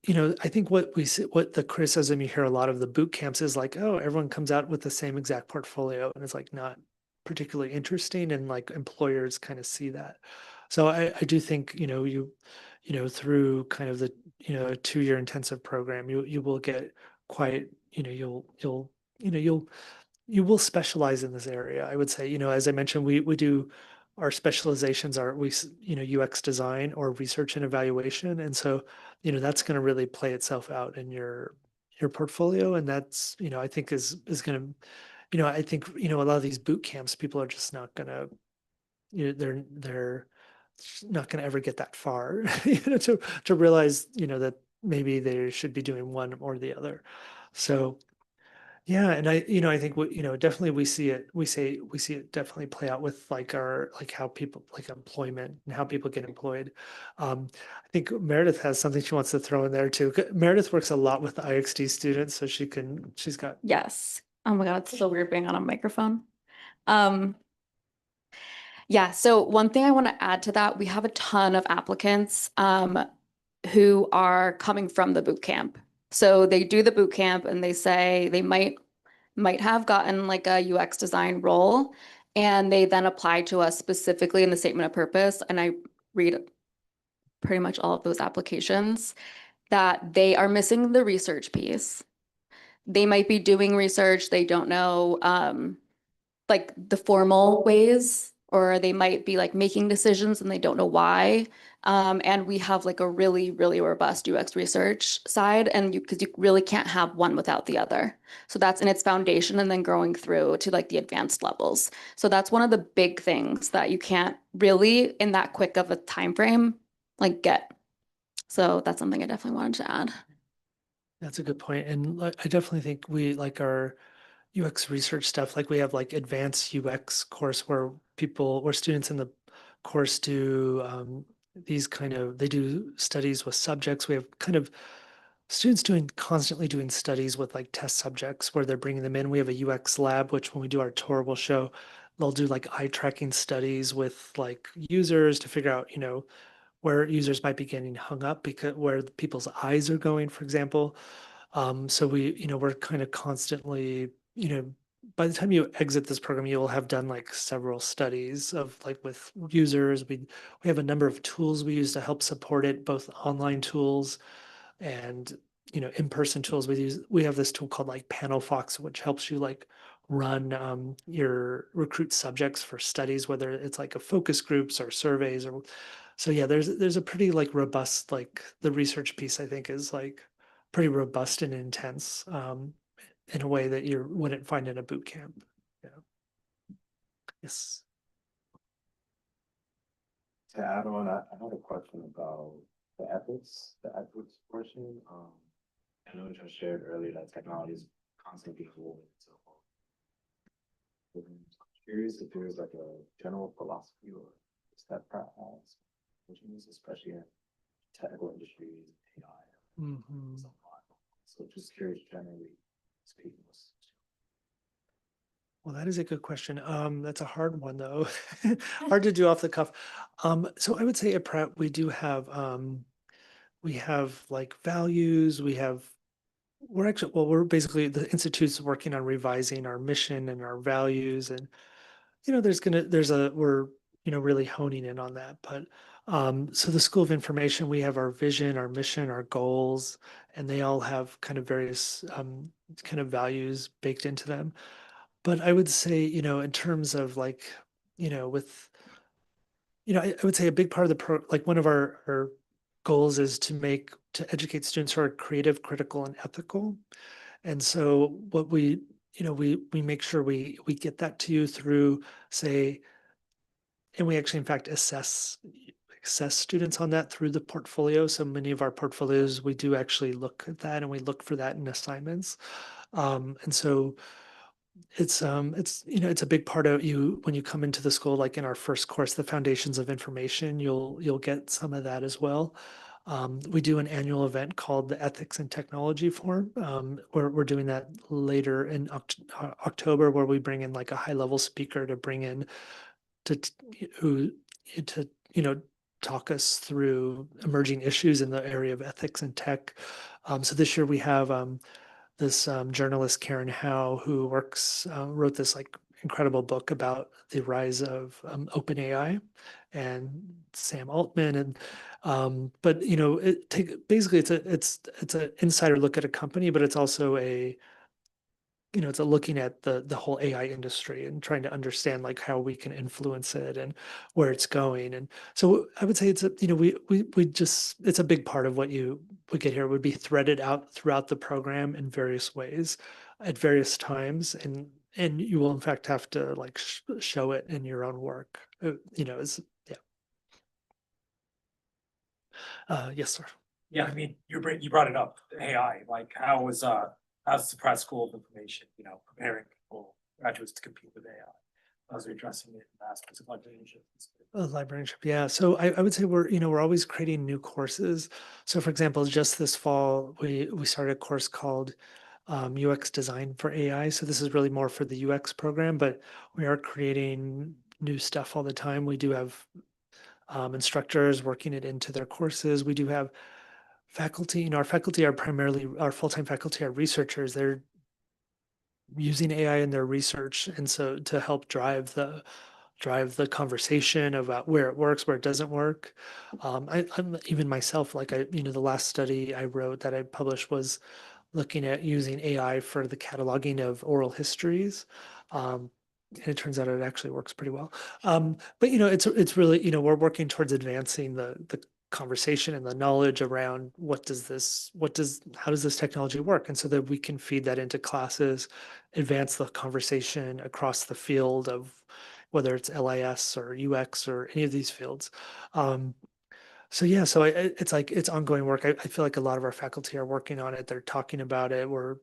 I think what the criticism you hear a lot of the boot camps is like, oh, everyone comes out with the same exact portfolio, and it's like not particularly interesting, and like employers kind of see that. So I do think through kind of the a 2-year intensive program, you will get quite you will specialize in this area. I would say, as I mentioned, we do our specializations are UX design or research and evaluation. And so, that's going to really play itself out in your portfolio. And that's, I think is going to, I think, a lot of these boot camps, people are just not going to, they're not going to ever get that far, to realize, that maybe they should be doing one or the other. So Yeah, and I think definitely we see it definitely play out with like how people like employment and how people get employed. I think Meredith has something she wants to throw in there too. Meredith works a lot with IXD students, so she's got Yes. Oh my God, it's so weird being on a microphone. Um, yeah, so one thing I want to add to that, we have a ton of applicants who are coming from the boot camp. So they do the boot camp and they say they might have gotten like a UX design role, and they then apply to us specifically in the statement of purpose. And I read pretty much all of those applications that they are missing the research piece. They might be doing research, they don't know like the formal ways, or they might be like making decisions and they don't know why. And we have like a really, really robust UX research side, and because you really can't have one without the other. So that's in its foundation and then growing through to like the advanced levels. So that's one of the big things that you can't really in that quick of a time frame like get. So that's something I definitely wanted to add. That's a good point. And like, I definitely think we like our UX research stuff, like we have like advanced UX course where students in the course do they do studies with subjects. We have kind of students constantly doing studies with like test subjects where they're bringing them in. We have a UX lab, which when we do our tour, we'll show they'll do like eye tracking studies with like users to figure out, where users might be getting hung up because where people's eyes are going, for example. So we're kind of constantly, by the time you exit this program, you'll have done like several studies of like with users. We have a number of tools we use to help support it, both online tools and in-person tools. We have this tool called like Panel Fox, which helps you like run your recruit subjects for studies, whether it's like a focus groups or surveys or so yeah, there's a pretty like robust like the research piece I think is like pretty robust and intense in a way that you wouldn't find in a boot camp. Yeah. Yes. To add on, I had a question about the ethics portion. I know you shared earlier that technology is constantly evolving. So I'm curious if there's like a general philosophy or step Pratt has, which means especially in technical industries, AI, Mhm. so on. So just curious, generally speaking. Well, that is a good question. That's a hard one though. Hard to do off the cuff. So I would say at Pratt we have like values, we're basically the institute's working on revising our mission and our values, and we're really honing in on that. But so the School of Information, we have our vision, our mission, our goals, and they all have kind of various kind of values baked into them. But I would say, in terms of like, with, I would say a big part of like one of our goals is to educate students who are creative, critical, and ethical. And so what we make sure we get that to you through, say, and we actually in fact assess students on that through the portfolio. So many of our portfolios, we do actually look at that and we look for that in assignments. And so it's a big part of you when you come into the school, like in our first course, the foundations of information, you'll get some of that as well. We do an annual event called the Ethics and Technology Forum. We're doing that later in October, where we bring in like a high level speaker to bring in to who to talk us through emerging issues in the area of ethics and tech. So this year we have this journalist Karen Howe who wrote this like incredible book about the rise of OpenAI, and Sam Altman, and but basically it's an insider look at a company, but it's also it's a looking at the whole AI industry and trying to understand like how we can influence it and where it's going. And so I would say it's we just it's a big part of what you would get here would be threaded out throughout the program in various ways at various times, and you will in fact have to like show it in your own work. Is yeah. Yes, sir. Yeah, I mean, you brought it up, AI, like how was How's the press school of information, you know, preparing people, graduates to compete with AI? How's it addressing it in aspects of librarianship? Librarianship, yeah. So I would say we're always creating new courses. So for example, just this fall, we started a course called UX Design for AI. So this is really more for the UX program, but we are creating new stuff all the time. We do have instructors working it into their courses. We do have faculty, our faculty are primarily, our full-time faculty are researchers. They're using AI in their research. And so to help drive the conversation about where it works, where it doesn't work. I'm even myself, like the last study I wrote that I published was looking at using AI for the cataloging of oral histories. And it turns out it actually works pretty well. But it's really, we're working towards advancing the conversation and the knowledge around how does this technology work? And so that we can feed that into classes, advance the conversation across the field of whether it's LIS or UX or any of these fields. So yeah, it's like it's ongoing work. I feel like a lot of our faculty are working on it. They're talking about it. We're,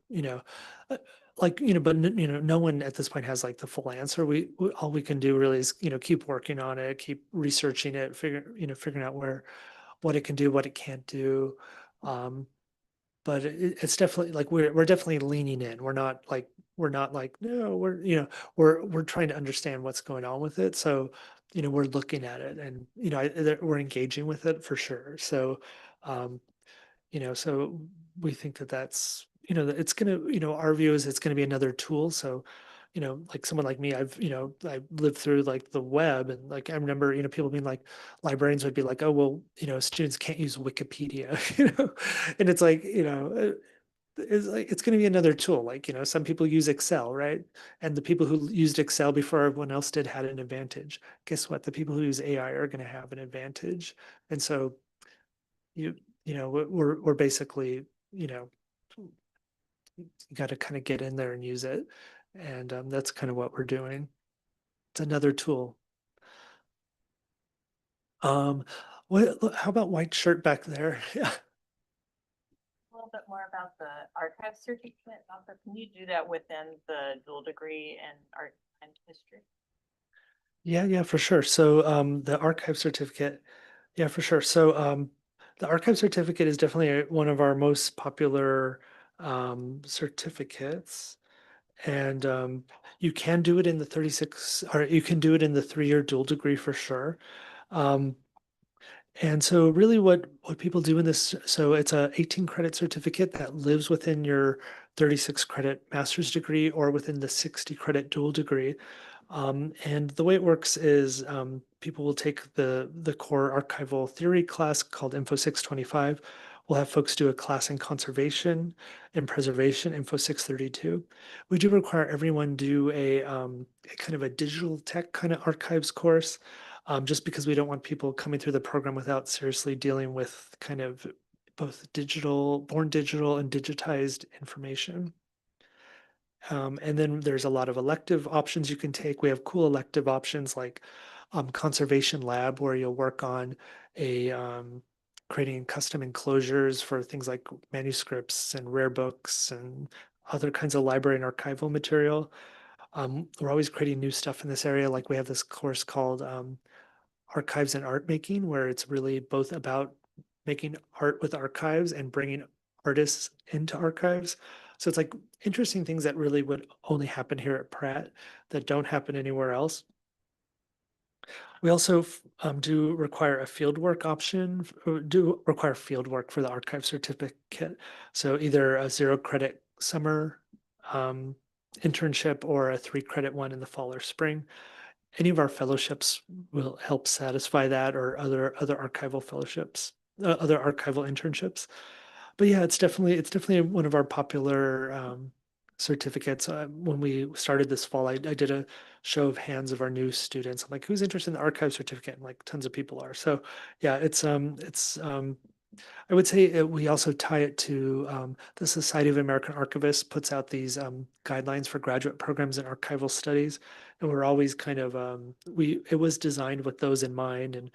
uh, but no one at this point has like the full answer. All we can do really is, keep working on it, keep researching it, figuring out what it can do, what it can't do. But it's definitely like we're definitely leaning in. We're not like no, we're trying to understand what's going on with it. So we're looking at it, and we're engaging with it for sure. So um, so we think that that's that it's gonna our view is it's gonna be another tool. So like someone like me, I lived through like the web, and like I remember people being like, librarians would be like, oh well, students can't use Wikipedia, and it's like it's like it's going to be another tool. Like some people use Excel, right? And the people who used Excel before everyone else did had an advantage. Guess what? The people who use AI are going to have an advantage. And so you we're basically you got to kind of get in there and use it, and that's kind of what we're doing. It's another tool. Um, how about white shirt back there? Yeah. A little bit more about the archive certificate. Also, can you do that within the dual degree in art and history? Yeah, for sure. So the archive certificate, yeah, for sure. So the archive certificate is definitely one of our most popular certificates. And you can do it in the 36, or you can do it in the 3-year dual degree for sure. Um, and so really what people do in this, so it's a 18 credit certificate that lives within your 36 credit master's degree or within the 60 credit dual degree. And the way it works is people will take the core archival theory class called Info 625. We'll have folks do a class in conservation and preservation, Info 632. We do require everyone do a kind of a digital tech kind of archives course, just because we don't want people coming through the program without seriously dealing with kind of both born digital and digitized information. And then there's a lot of elective options you can take. We have cool elective options like conservation lab, where you'll work on creating custom enclosures for things like manuscripts and rare books and other kinds of library and archival material. We're always creating new stuff in this area. Like we have this course called Archives and Art Making, where it's really both about making art with archives and bringing artists into archives. So it's like interesting things that really would only happen here at Pratt that don't happen anywhere else. We also do require a fieldwork option, do require fieldwork for the archive certificate. So either a 0 credit summer internship or a 3 credit one in the fall or spring. Any of our fellowships will help satisfy that, or other archival fellowships, other archival internships. But yeah, it's definitely one of our popular certificates. When we started this fall, I did a show of hands of our new students. I'm like, who's interested in the archive certificate? And like tons of people are. So yeah, I would say we also tie it to the Society of American Archivists puts out these guidelines for graduate programs in archival studies, and we're always kind of it was designed with those in mind, and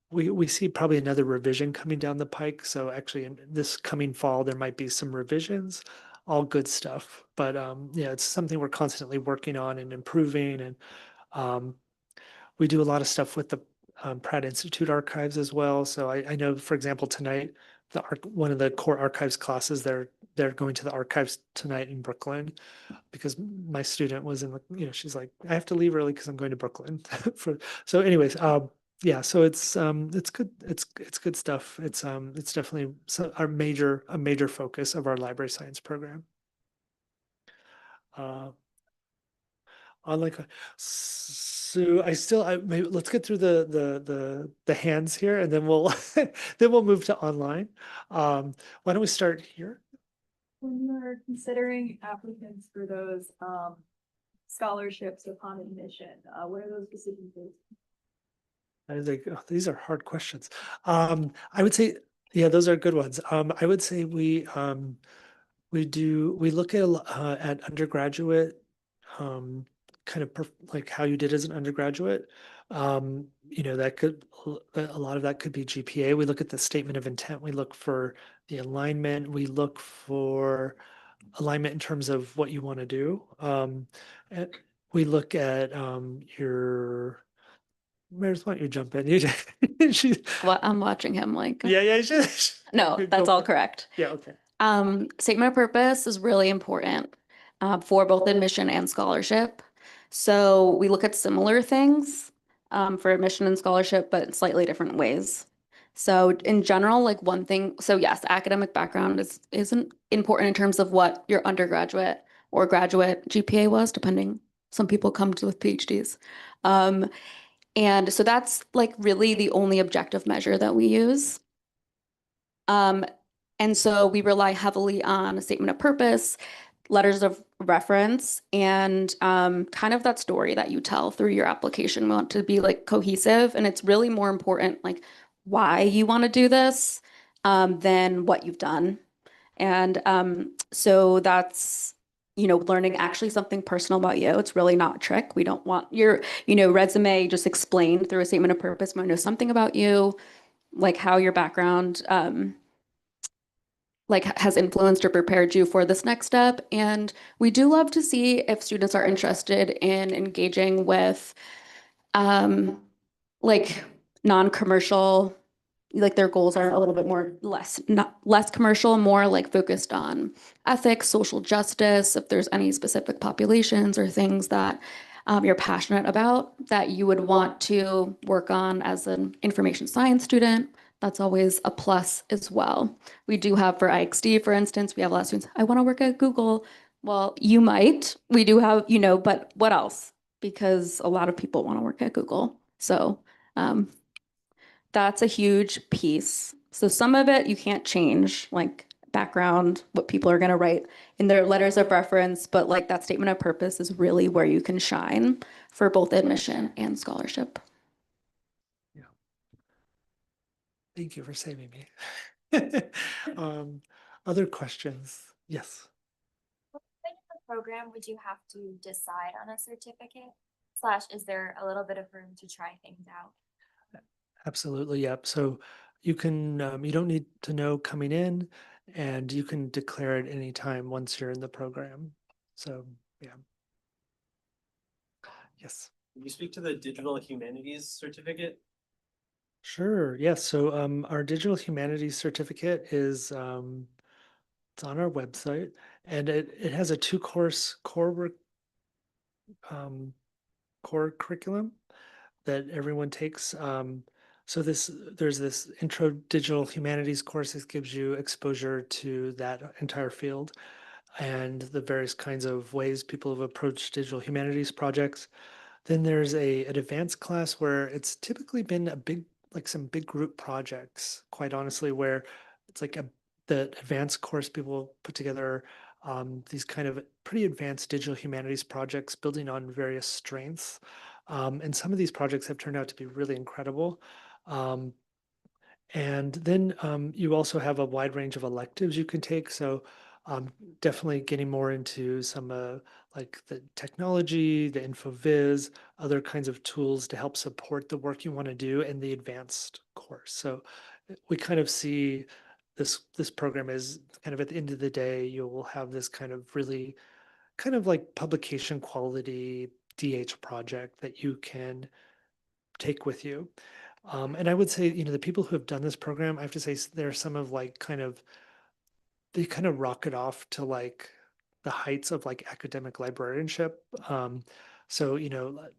we see probably another revision coming down the pike. So actually, in this coming fall, there might be some revisions. all good stuff. But yeah, it's something we're constantly working on and improving. And um, we do a lot of stuff with the Pratt Institute archives as well. So I know, for example, tonight, one of the core archives classes, they're going to the archives tonight in Brooklyn because my student was in the, she's like, I have to leave early because I'm going to Brooklyn for, so anyways, yeah, so it's good. It's good stuff. It's definitely a major focus of our library science program. Uh, on like, so maybe let's get through the hands here and then we'll, then we'll move to online. Why don't we start here? When you're considering applicants for those scholarships upon admission, what are those decisions based? I was like, oh, these are hard questions. I would say, yeah, those are good ones. I would say we look at undergraduate, kind of like how you did as an undergraduate. That could, a lot of that could be GPA. We look at the statement of intent. We look for the alignment. We look for alignment in terms of what you want to do. And we look at your, Maris, why don't you jump in? She, I'm watching him like, yeah, no, go that's for all it. correct. Yeah, okay. Statement of purpose is really important for both admission and scholarship. So we look at similar things for admission and scholarship, but in slightly different ways. So in general, like one thing, so yes, academic background isn't important in terms of what your undergraduate or graduate GPA was, depending. Some people come to with PhDs. And so that's like really the only objective measure that we use. And so we rely heavily on a statement of purpose, letters of reference, and kind of that story that you tell through your application. We want to be like cohesive, and it's really more important like why you want to do this than what you've done. And so that's, learning actually something personal about you. It's really not a trick. We don't want your, resume just explained through a statement of purpose. We want to know something about you, like how your background like has influenced or prepared you for this next step. And we do love to see if students are interested in engaging with like non-commercial, like their goals are a little bit more less commercial, more like focused on ethics, social justice, if there's any specific populations or things that you're passionate about that you would want to work on as an information science student. That's always a plus as well. We do have for IXD, for instance, we have a lot of students, I want to work at Google. Well, you might. We do have, but what else? Because a lot of people want to work at Google. So that's a huge piece. So some of it you can't change, like background, what people are going to write in their letters of reference, but like that statement of purpose is really where you can shine for both admission and scholarship. Yeah. Thank you for saving me. Other questions? Yes. Program would you have to decide on a certificate? / is there a little bit of room to try things out? Absolutely, yep. So you don't need to know coming in, and you can declare it anytime once you're in the program. So, yeah. Yes. Can you speak to the digital humanities certificate? Sure. Yes. So our digital humanities certificate is it's on our website, and it has a 2-course core curriculum that everyone takes. So there's this intro digital humanities course that gives you exposure to that entire field and the various kinds of ways people have approached digital humanities projects. Then there's an advanced class where it's typically been some big group projects, quite honestly, where it's like the advanced course people put together these kind of pretty advanced digital humanities projects building on various strengths. And some of these projects have turned out to be really incredible. And then you also have a wide range of electives you can take. So definitely getting more into some like the technology, the info viz, other kinds of tools to help support the work you want to do in the advanced course. So we kind of see this program is kind of at the end of the day, you will have this kind of really kind of like publication quality DH project that you can take with you. And I would say, the people who have done this program, I have to say they're some of like they kind of rocket off to like the heights of like academic librarianship. So,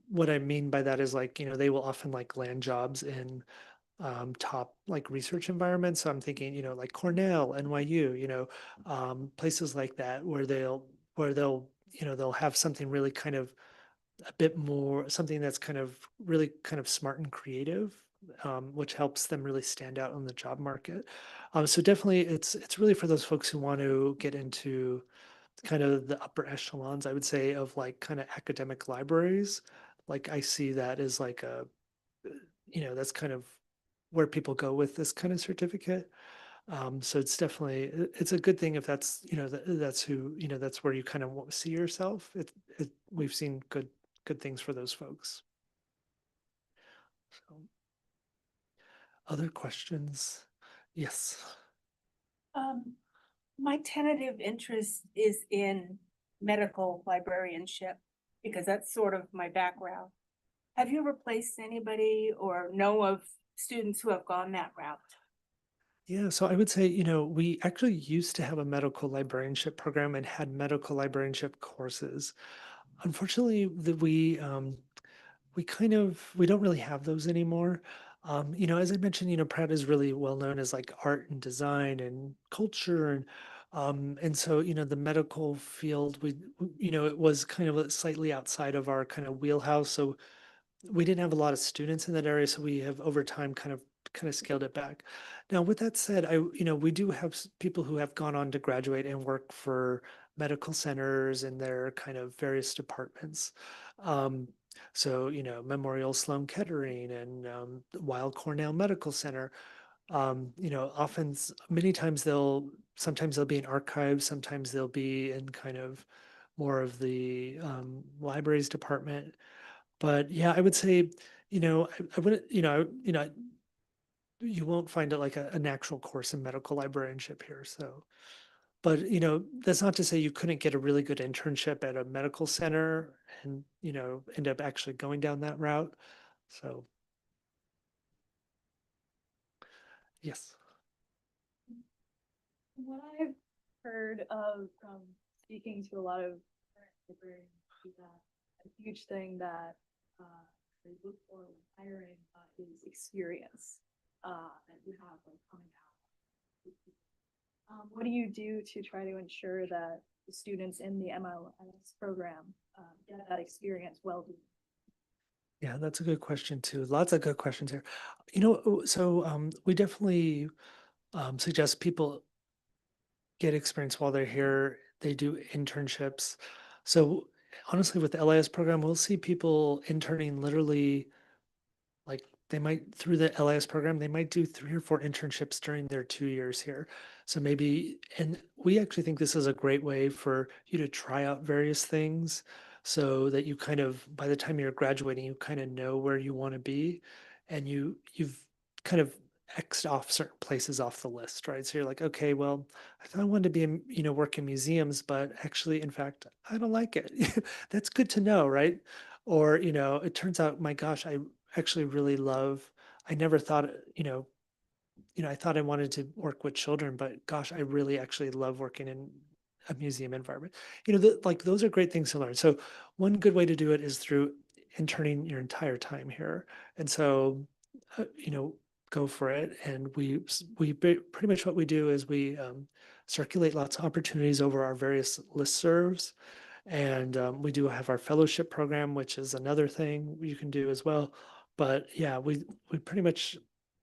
what I mean by that is like, they will often like land jobs in top like research environments. So I'm thinking, like Cornell, NYU, places like that where they'll, they'll have something really kind of a bit more, something that's kind of really kind of smart and creative, which helps them really stand out on the job market. So definitely it's really for those folks who want to get into kind of the upper echelons, I would say, of like kind of academic libraries. Like I see that as like that's kind of where people go with this kind of certificate. So it's definitely it's a good thing if that's that's who that's where you kind of see yourself. We've seen good things for those folks. So, other questions? Yes. Um, my tentative interest is in medical librarianship because that's sort of my background. Have you ever placed anybody or know of students who have gone that route? Yeah, so I would say, we actually used to have a medical librarianship program and had medical librarianship courses. Unfortunately, we don't really have those anymore. As I mentioned, Pratt is really well known as like art and design and culture and so the medical field it was kind of slightly outside of our kind of wheelhouse. So we didn't have a lot of students in that area, so we have over time kind of scaled it back. Now, with that said, we do have people who have gone on to graduate and work for medical centers in their kind of various departments. Um, so, Memorial Sloan Kettering and Weill Cornell Medical Center. Often, many times sometimes they'll be in archives, sometimes they'll be in kind of more of the libraries department. But yeah, I would say, I wouldn't, you won't find it like an actual course in medical librarianship here. So, but that's not to say you couldn't get a really good internship at a medical center and, end up actually going down that route. So, yes. What I've heard of from speaking to a lot of current librarians is that a huge thing that they look for when hiring is experience that you have like coming out. What do you do to try to ensure that the students in the MLS program get that experience well? Yeah, that's a good question too. Lots of good questions here. So we definitely suggest people get experience while they're here. They do internships. So honestly, with the LIS program, we'll see people interning literally like they might through the LIS program, they might do 3 or 4 internships during their 2 years here. So maybe, and we actually think this is a great way for you to try out various things so that you kind of, by the time you're graduating, you kind of know where you want to be and you've kind of X'd off certain places off the list, right? So you're like, okay, well, I thought I wanted to be in, work in museums, but actually, in fact, I don't like it. That's good to know, right? Or, it turns out, my gosh, I actually really love, I never thought, I thought I wanted to work with children, but gosh, I really actually love working in a museum environment. Like those are great things to learn. So one good way to do it is through interning your entire time here. And so, go for it. And pretty much what we do is we circulate lots of opportunities over our various listservs. And we do have our fellowship program, which is another thing you can do as well. But yeah, we pretty much,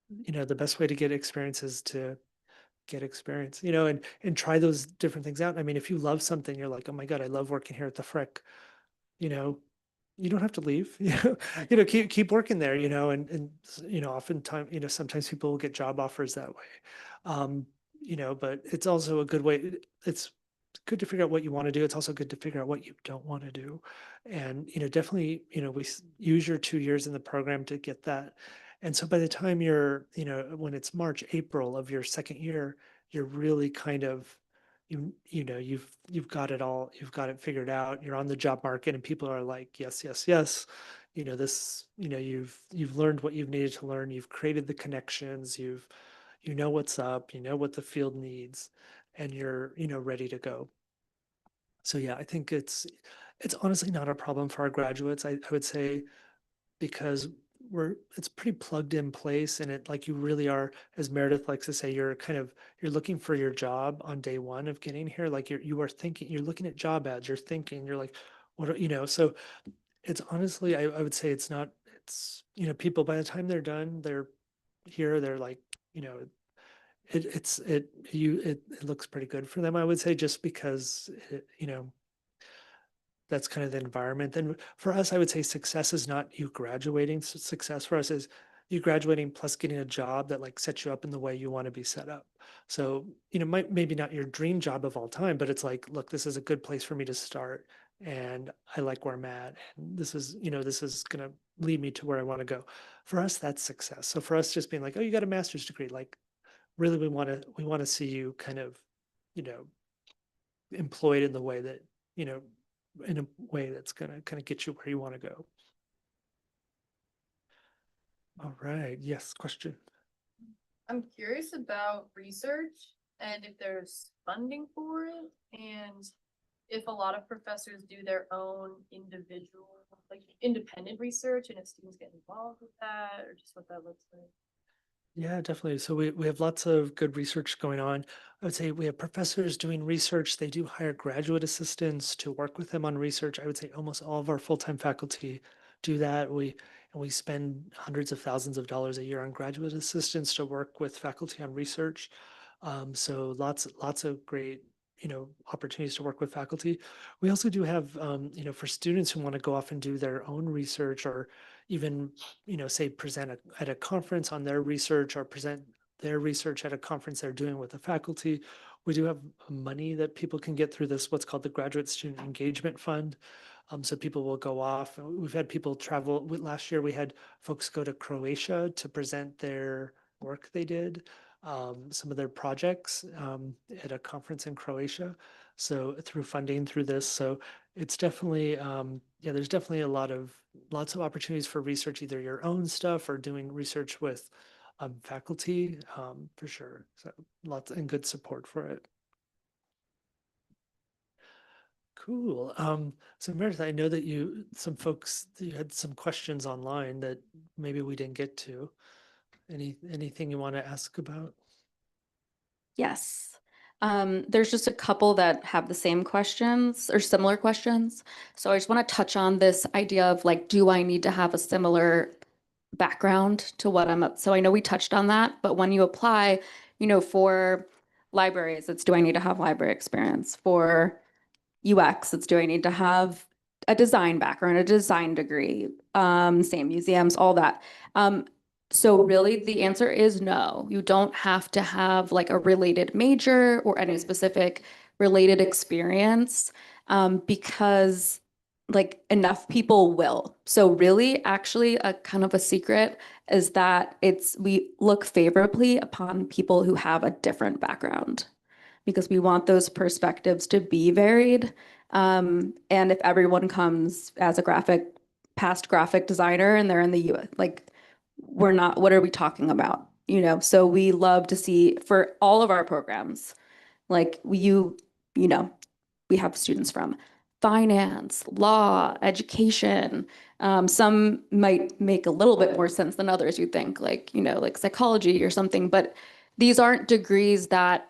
the best way to get experience is to get experience, and try those different things out. I mean, if you love something, you're like, oh my God, I love working here at the Frick, you know, you don't have to leave, keep working there, and oftentimes, sometimes people will get job offers that way. Um, but it's also a good way. It's good to figure out what you want to do. It's also good to figure out what you don't want to do. And, definitely, use your 2 years in the program to get that. And so by the time you're, when it's March, April of your second year, you're really kind of, you've got it all, you've got it figured out, you're on the job market and people are like, yes, yes, yes. You've learned what you've needed to learn, you've created the connections, you know what's up, you know what the field needs, and you're, ready to go. So yeah, I think it's honestly not a problem for our graduates. I would say, because it's pretty plugged in place, and it, like, you really are, as Meredith likes to say, you're looking for your job on day one of getting here. Like, you are thinking, you're looking at job ads, you're thinking, you're like, so it's honestly, I would say it's not, people, by the time they're done, they're here, they're like, you know, it looks pretty good for them, I would say, just because that's kind of the environment. Then for us, I would say success is not you graduating. Success for us is you graduating plus getting a job that, like, sets you up in the way you want to be set up. So, maybe not your dream job of all time, but it's like, look, this is a good place for me to start, and I like where I'm at. And this is going to lead me to where I want to go. For us, that's success. So for us, just being like, oh, you got a master's degree, like, really, we want to see you kind of, you know, employed in the way that, in a way that's going to kind of get you where you want to go. All right. Yes, question. I'm curious about research and if there's funding for it, and if a lot of professors do their own individual, like independent research, and if students get involved with that, or just what that looks like. Yeah, definitely. So we have lots of good research going on. I would say we have professors doing research. They do hire graduate assistants to work with them on research. I would say almost all of our full-time faculty do that. We spend hundreds of thousands of dollars a year on graduate assistants to work with faculty on research. So lots of great, opportunities to work with faculty. We also do have, for students who want to go off and do their own research, or even, say, present at a conference on their research, or present their research at a conference they're doing with the faculty. We do have money that people can get through this, what's called the Graduate Student Engagement Fund. So people will go off. We've had people travel. Last year, we had folks go to Croatia to present their work they did, some of their projects, at a conference in Croatia. So through funding through this. So it's definitely, yeah, there's definitely lots of opportunities for research, either your own stuff or doing research with faculty, for sure. So lots and good support for it. Cool. So Meredith, I know that you had some questions online that maybe we didn't get to. Anything you want to ask about? Yes. There's just a couple that have the same questions or similar questions. So I just want to touch on this idea of, like, do I need to have a similar background to what I'm up? So I know we touched on that, but when you apply, for libraries, it's, do I need to have library experience? For UX, it's, do I need to have a design background, a design degree, same museums, all that. So really the answer is no. You don't have to have, like, a related major or any specific related experience, because, like, enough people will. So really, actually, a kind of a secret is that we look favorably upon people who have a different background, because we want those perspectives to be varied. And if everyone comes as a past graphic designer and they're in the US, like, what are we talking about? So we love to see, for all of our programs, like, we have students from finance, law, education. Some might make a little bit more sense than others, you think, like, like psychology or something, but these aren't degrees that,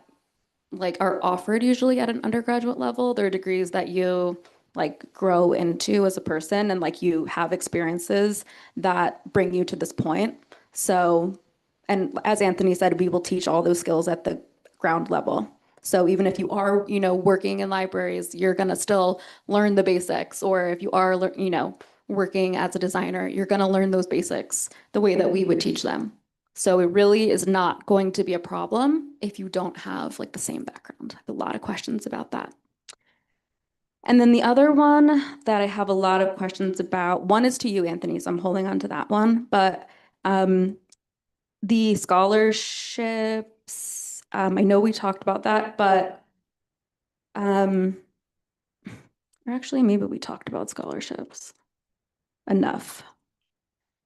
like, are offered usually at an undergraduate level. They're degrees that you, like, grow into as a person, and, like, you have experiences that bring you to this point. So, and as Anthony said, we will teach all those skills at the ground level. So even if you are, working in libraries, you're gonna still learn the basics. Or if you are, working as a designer, you're gonna learn those basics the way that we would teach them. So it really is not going to be a problem if you don't have, like, the same background. I have a lot of questions about that. And then the other one that I have a lot of questions about, one is to you, Anthony, so I'm holding on to that one, but the scholarships, I know we talked about that, but or actually maybe we talked about scholarships enough.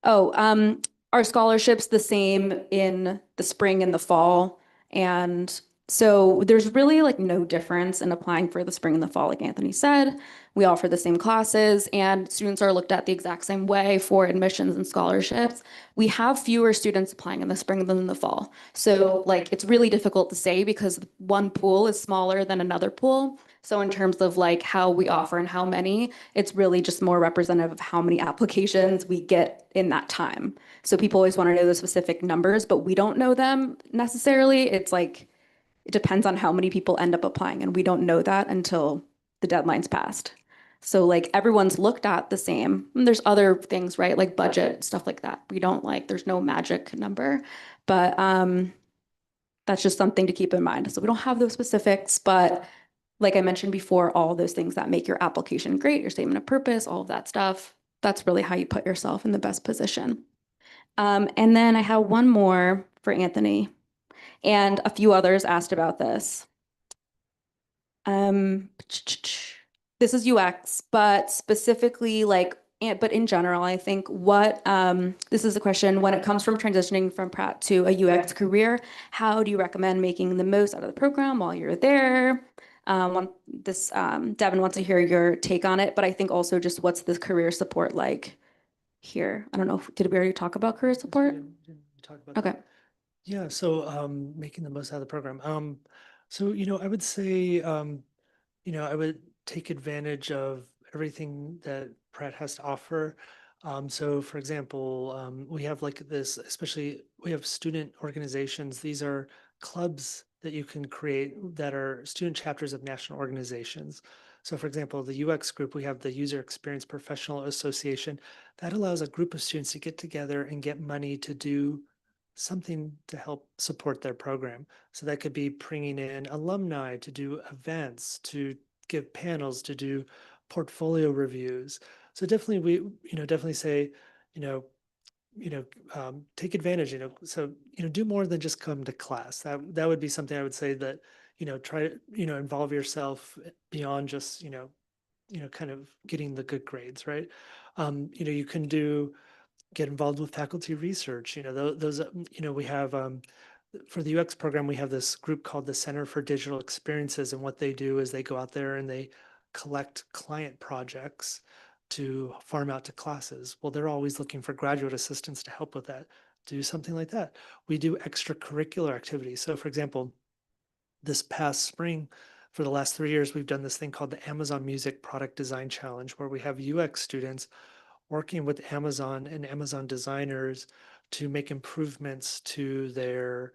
Oh, are scholarships the same in the spring and the fall? And so there's really like no difference in applying for the spring and the fall, like Anthony said. We offer the same classes and students are looked at the exact same way for admissions and scholarships. We have fewer students applying in the spring than in the fall. So like it's really difficult to say because one pool is smaller than another pool. So in terms of like how we offer and how many, it's really just more representative of how many applications we get in that time. So people always want to know the specific numbers, but we don't know them necessarily. It's like, it depends on how many people end up applying, and we don't know that until the deadline's passed. So like everyone's looked at the same. And there's other things, right? Like budget, stuff like that. We don't like, there's no magic number, but that's just something to keep in mind. So we don't have those specifics, but like I mentioned before, all those things that make your application great, your statement of purpose, all of that stuff, that's really how you put yourself in the best position. And then I have one more for Anthony, and a few others asked about this. This is UX, but specifically like, but in general, I think this is a question, when it comes from transitioning from Pratt to a UX career, how do you recommend making the most out of the program while you're there? Devin wants to hear your take on it, but I think also just what's the career support like here? I don't know, did we already talk about career support? Didn't talk about Okay. that. Yeah, so making the most out of the program. So I would say I would take advantage of everything that Pratt has to offer. So for example, we have like this, especially we have student organizations. These are clubs that you can create that are student chapters of national organizations. So for example, the UX group, we have the User Experience Professional Association. That allows a group of students to get together and get money to do something to help support their program. So that could be bringing in alumni to do events, to give panels, to do portfolio reviews. So definitely definitely say, you know, take advantage, so, do more than just come to class. That would be something I would say that, try to, involve yourself beyond just, kind of getting the good grades, right? You can get involved with faculty research. Those, we have for the UX program, we have this group called the Center for Digital Experiences. And what they do is they go out there and they collect client projects to farm out to classes. Well, they're always looking for graduate assistants to help with that. Do something like that. We do extracurricular activities. So, for example, this past spring, for the last 3 years, we've done this thing called the Amazon Music Product Design Challenge, where we have UX students working with Amazon and Amazon designers to make improvements to their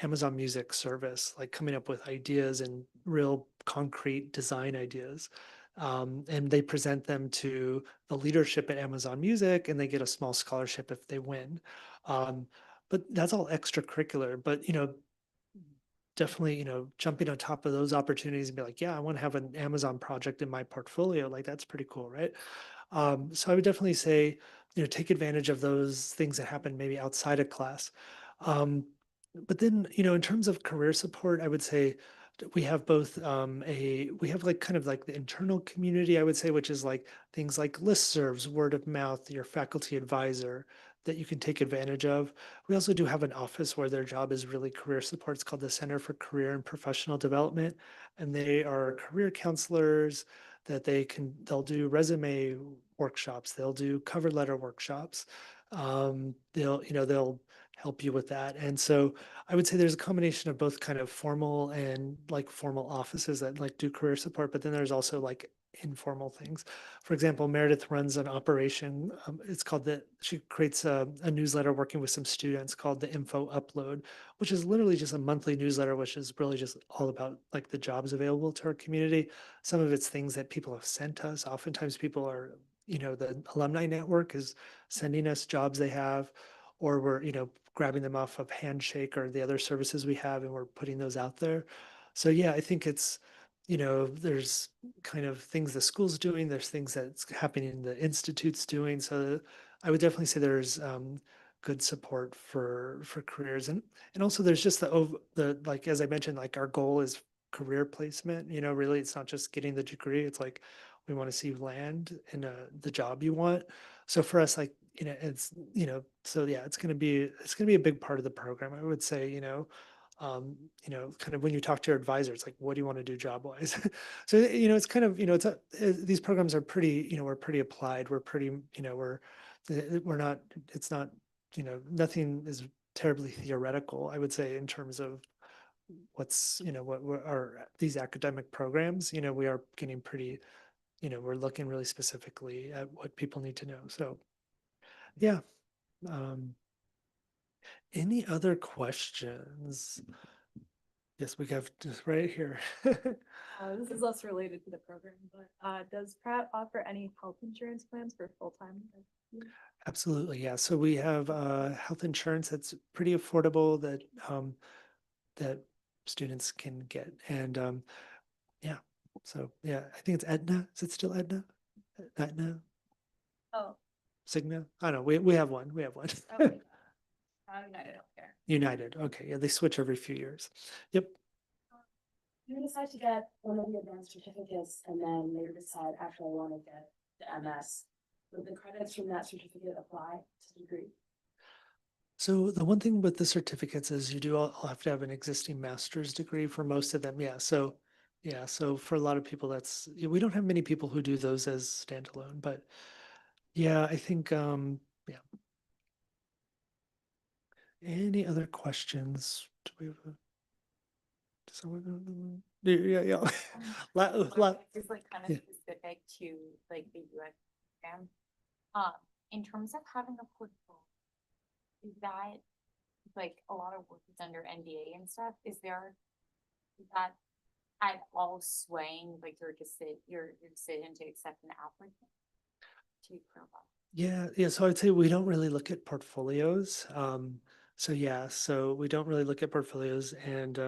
Amazon Music service, like coming up with ideas and real concrete design ideas. And they present them to the leadership at Amazon Music, and they get a small scholarship if they win. But that's all extracurricular. But definitely, jumping on top of those opportunities and be like, yeah, I want to have an Amazon project in my portfolio. Like that's pretty cool, right? So I would definitely say, take advantage of those things that happen maybe outside of class. But then, in terms of career support, I would say we have both we have like kind of like the internal community, I would say, which is like things like listservs, word of mouth, your faculty advisor that you can take advantage of. We also do have an office where their job is really career support. It's called the Center for Career and Professional Development, and they are career counselors that they'll do resume workshops, they'll do cover letter workshops, they'll help you with that. And so I would say there's a combination of both kind of formal and like formal offices that like do career support, but then there's also like informal things. For example, Meredith runs an operation. It's called she creates a newsletter working with some students called the Info Upload, which is literally just a monthly newsletter, which is really just all about like the jobs available to our community. Some of it's things that people have sent us. Oftentimes people are, the alumni network is sending us jobs they have, or we're, grabbing them off of Handshake or the other services we have, and we're putting those out there. So yeah, I think it's, there's kind of things the school's doing, there's things that's happening in the institute's doing. So I would definitely say there's good support for careers. And also there's just the like, as I mentioned, like our goal is career placement, really it's not just getting the degree. It's like we want to see you land in the job you want. So for us, like, it's, so yeah, it's gonna be a big part of the program, I would say, kind of when you talk to your advisor, it's like, what do you want to do job wise? So, it's kind of, these programs are pretty, we're pretty applied. We're pretty, we're not, it's not, nothing is terribly theoretical, I would say, in terms of what's, what are these academic programs, we are getting pretty, we're looking really specifically at what people need to know. So, yeah. Um, any other questions? Yes, we have just right here. This is less related to the program, but does Pratt offer any health insurance plans for full-time? Absolutely, yeah. So we have health insurance that's pretty affordable that students can get. And yeah, so yeah, I think it's Aetna. Is it still Aetna? Aetna? Oh, Cigna? I don't know. We have one. We have one. okay. United Healthcare. United. Okay, yeah, they switch every few years. Yep. You decide to get one of the advanced certificates and then later decide, actually, I want to get the MS. Would the credits from that certificate apply to the degree? So the one thing with the certificates is you do all have to have an existing master's degree for most of them. Yeah. So yeah. So for a lot of people, we don't have many people who do those as standalone, but yeah, I think, yeah. Any other questions? Do we have does someone? Yeah, yeah. Is like kind Yeah. of specific to like the US program. In terms of having a portfolio, is that like a lot of work is under NDA and stuff? Is that at all swaying like your decision to accept an applicant to provide? Yeah. So I'd say we don't really look at portfolios. So yeah, so we don't really look at portfolios, and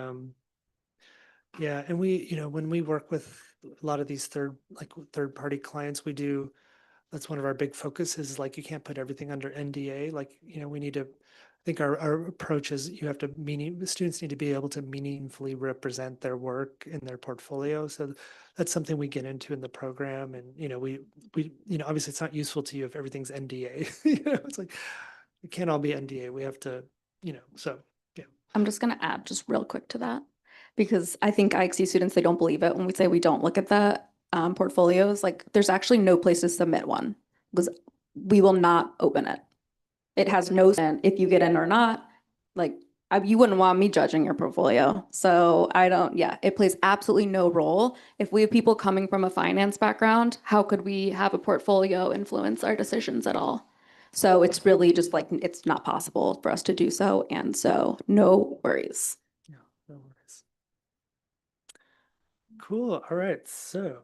yeah, and when we work with a lot of these third party clients, that's one of our big focuses, like you can't put everything under NDA. Like, we need to, I think our approach is students need to be able to meaningfully represent their work in their portfolio. So that's something we get into in the program. And, obviously it's not useful to you if everything's NDA. It's like, it can't all be NDA. We have to, so yeah. I'm just going to add just real quick to that because I think IXC students, they don't believe it when we say we don't look at the portfolios. Like there's actually no place to submit one because we will not open it. It has no sense if you get in or not. Like you wouldn't want me judging your portfolio. So yeah, it plays absolutely no role. If we have people coming from a finance background, how could we have a portfolio influence our decisions at all? So it's really just like, it's not possible for us to do so. And so no worries. Yeah, no worries. Cool. All right. So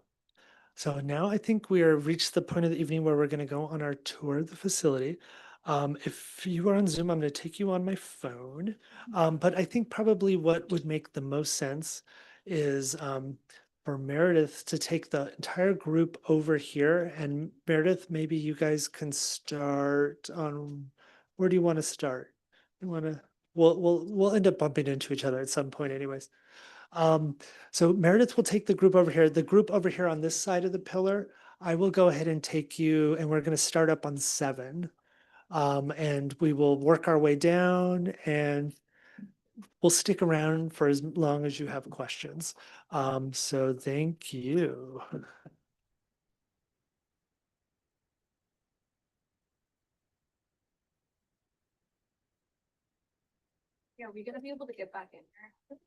now I think we are reached the point of the evening where we're going to go on our tour of the facility. If you are on Zoom, I'm going to take you on my phone. But I think probably what would make the most sense is for Meredith to take the entire group over here. And Meredith, maybe you guys can start on, where do you want to start? You want to, we'll end up bumping into each other at some point anyways. So Meredith will take the group over here. The group over here on this side of the pillar, I will go ahead and take you, and we're going to start up on 7. And we will work our way down, and we'll stick around for as long as you have questions. So thank you. Yeah, are we gonna be able to get back in there?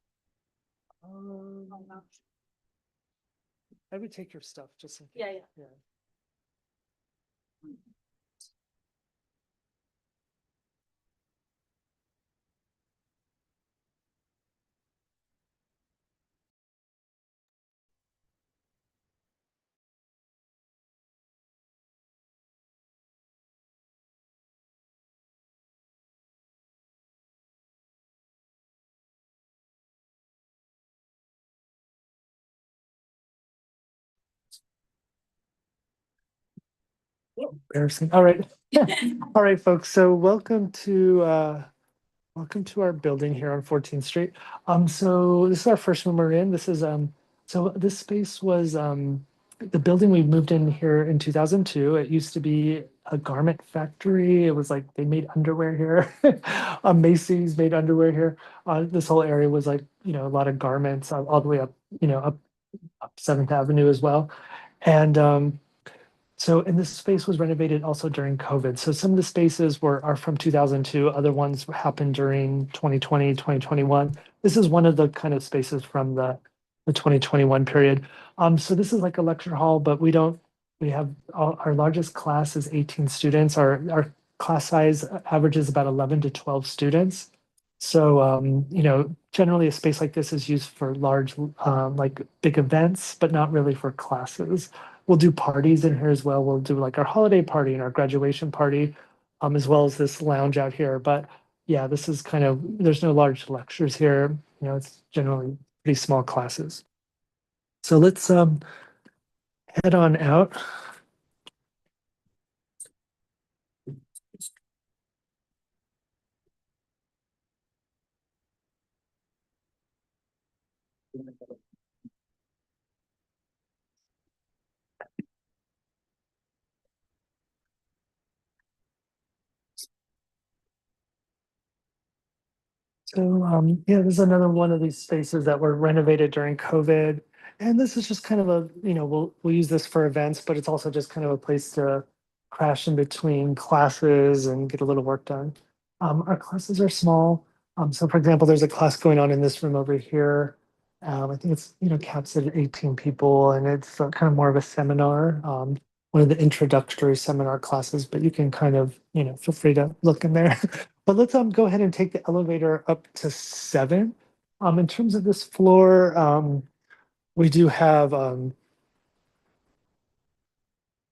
I would take your stuff just in case. Yeah, yeah. Yeah. Embarrassing. All right. All right, folks. So welcome to our building here on 14th Street. So this is our first room we're in. This is so this space was the building we moved in here in 2002. It used to be a garment factory. It was like they made underwear here. Macy's made underwear here. This whole area was like, a lot of garments all the way up, up 7th Avenue as well. And and this space was renovated also during COVID. So some of the spaces are from 2002. Other ones happened during 2020, 2021. This is one of the kind of spaces from the 2021 period. So this is like a lecture hall, but we have our largest class is 18 students. Our class size averages about 11 to 12 students. So, generally a space like this is used for large, like big events, but not really for classes. We'll do parties in here as well. We'll do like our holiday party and our graduation party, as well as this lounge out here. But yeah, this is there's no large lectures here. It's generally pretty small classes. So let's head on out. So yeah, this is another one of these spaces that were renovated during COVID. And this is just kind of we'll use this for events, but it's also just kind of a place to crash in between classes and get a little work done. Our classes are small. So for example, there's a class going on in this room over here. I think it's, caps at 18 people, and it's kind of more of a seminar, one of the introductory seminar classes, but you can kind of, feel free to look in there. But let's go ahead and take the elevator up to 7. In terms of this floor, we do have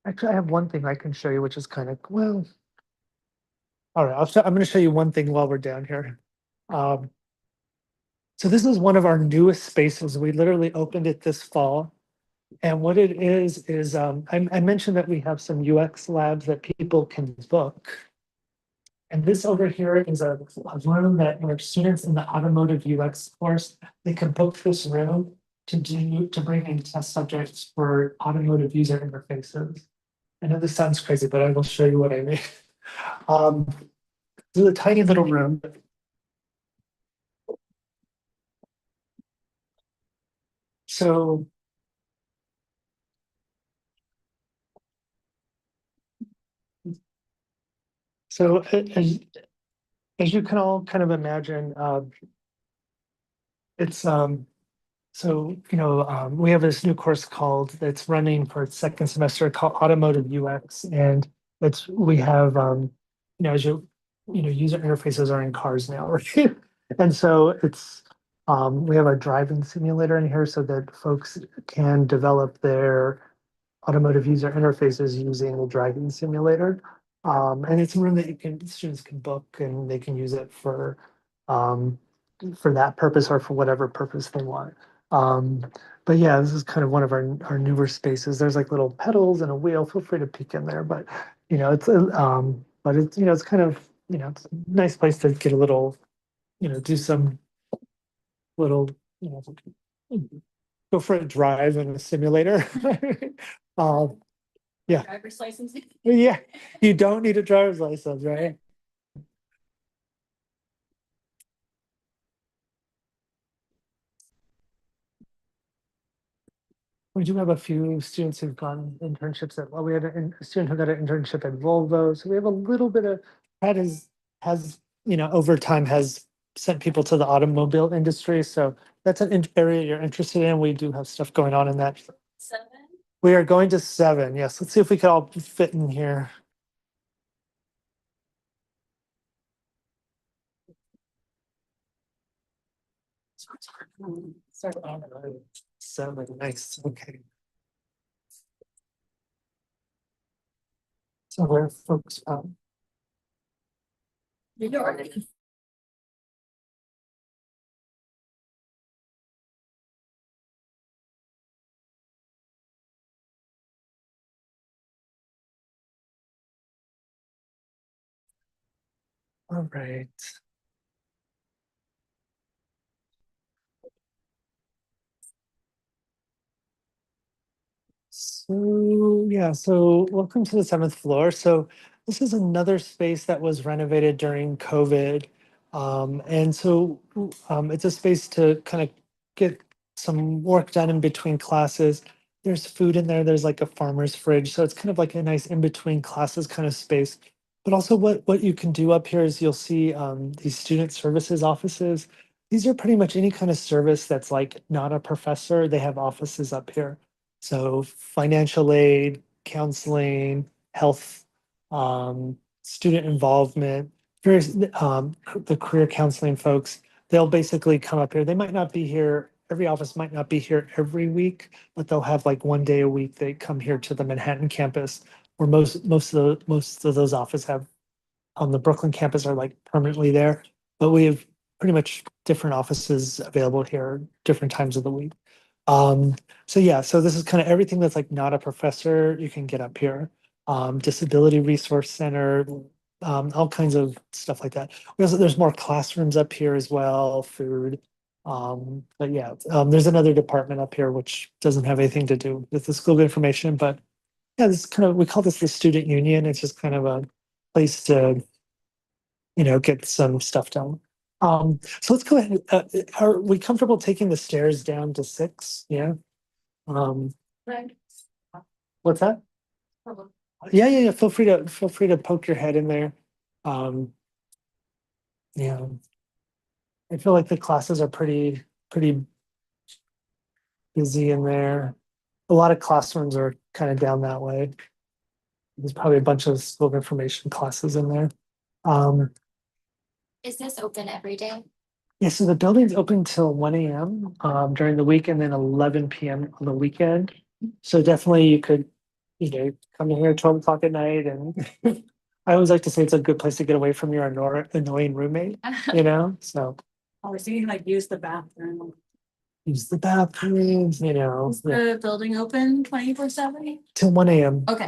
actually I have one thing I can show you, which is kind of all right, I'm going to show you one thing while we're down here. So this is one of our newest spaces. We literally opened it this fall. And what it is I mentioned that we have some UX labs that people can book. And this over here is a room that where students in the automotive UX course, they can book this room to bring in test subjects for automotive user interfaces. I know this sounds crazy, but I will show you what I mean. This is a tiny little room. So as you can all kind of imagine, it's we have this new course that's running for its second semester called Automotive UX, and we have as user interfaces are in cars now, right? And so we have a driving simulator in here so that folks can develop their automotive user interfaces using the driving simulator. And it's a room that students can book, and they can use it for that purpose or for whatever purpose they want. Um, but yeah, this is kind of one of our newer spaces. There's like little pedals and a wheel. Feel free to peek in there, but it's kind of, it's a nice place to get a little, do some little, go for a drive in a simulator. Um, yeah. Driver's license. Yeah, you don't need a driver's license, right? We do have a few students who've gone internships we had a student who got an internship at Volvo. So we have a little bit of that has, over time has sent people to the automobile industry. So that's an area you're interested in. We do have stuff going on in that. 7. We are going to 7. Yes. Let's see if we can all fit in here. Sorry. 7. Nice. Okay. So where folks, All right. So, yeah, so welcome to the seventh floor. So this is another space that was renovated during COVID. And so it's a space to kind of get some work done in between classes. There's food in there. There's like a farmer's fridge. So it's kind of like a nice in between classes kind of space. But also what you can do up here is you'll see these student services offices. These are pretty much any kind of service that's like not a professor. They have offices up here. So financial aid, counseling, health, student involvement, various the career counseling folks, they'll basically come up here. They might not be here, every office might not be here every week, but they'll have like one day a week they come here to the Manhattan campus where most of those offices have on the Brooklyn campus are like permanently there. But we have pretty much different offices available here, different times of the week. Um, so yeah, so this is kind of everything that's like not a professor, you can get up here. Disability Resource Center, all kinds of stuff like that. There's more classrooms up here as well, food. But yeah, there's another department up here which doesn't have anything to do with the school information, but yeah, this is kind of, we call this the student union. It's just kind of a place to, get some stuff done. So let's go ahead. Are we comfortable taking the stairs down to 6? Yeah. Um, what's that? Yeah. Feel free to poke your head in there. Um, yeah. I feel like the classes are pretty busy in there. A lot of classrooms are kind of down that way. There's probably a bunch of school of information classes in there. Um, Is this open every day? yeah, so the building's open till 1 a.m. During the week and then 11 p.m. on the weekend. So definitely you could, come in here at 12 o'clock at night and I always like to say it's a good place to get away from your annoying roommate, so Oh, so you can like use the bathroom. use the bathrooms, Is the building open 24/7? till 1 a.m. Okay.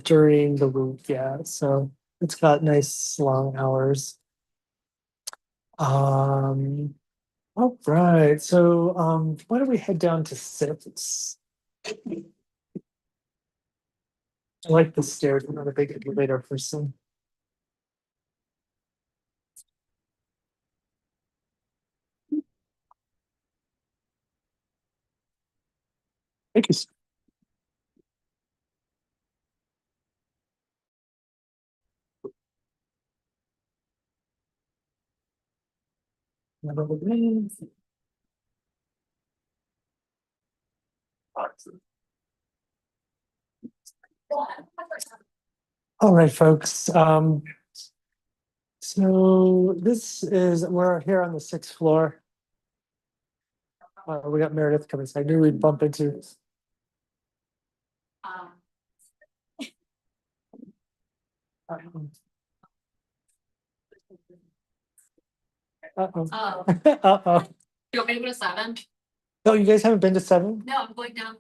During the week, yeah. So it's got nice long hours. Um, all right. So why don't we head down to Sept? I like the stairs. I'm not a big elevator person. Thank you. All right, folks. So we're here on the 6th floor. We got Meredith coming, so I knew we'd bump into. Uh-oh. Uh-oh. Uh-oh. You want me to go to 7? Oh, you guys haven't been to 7? No, I'm going down.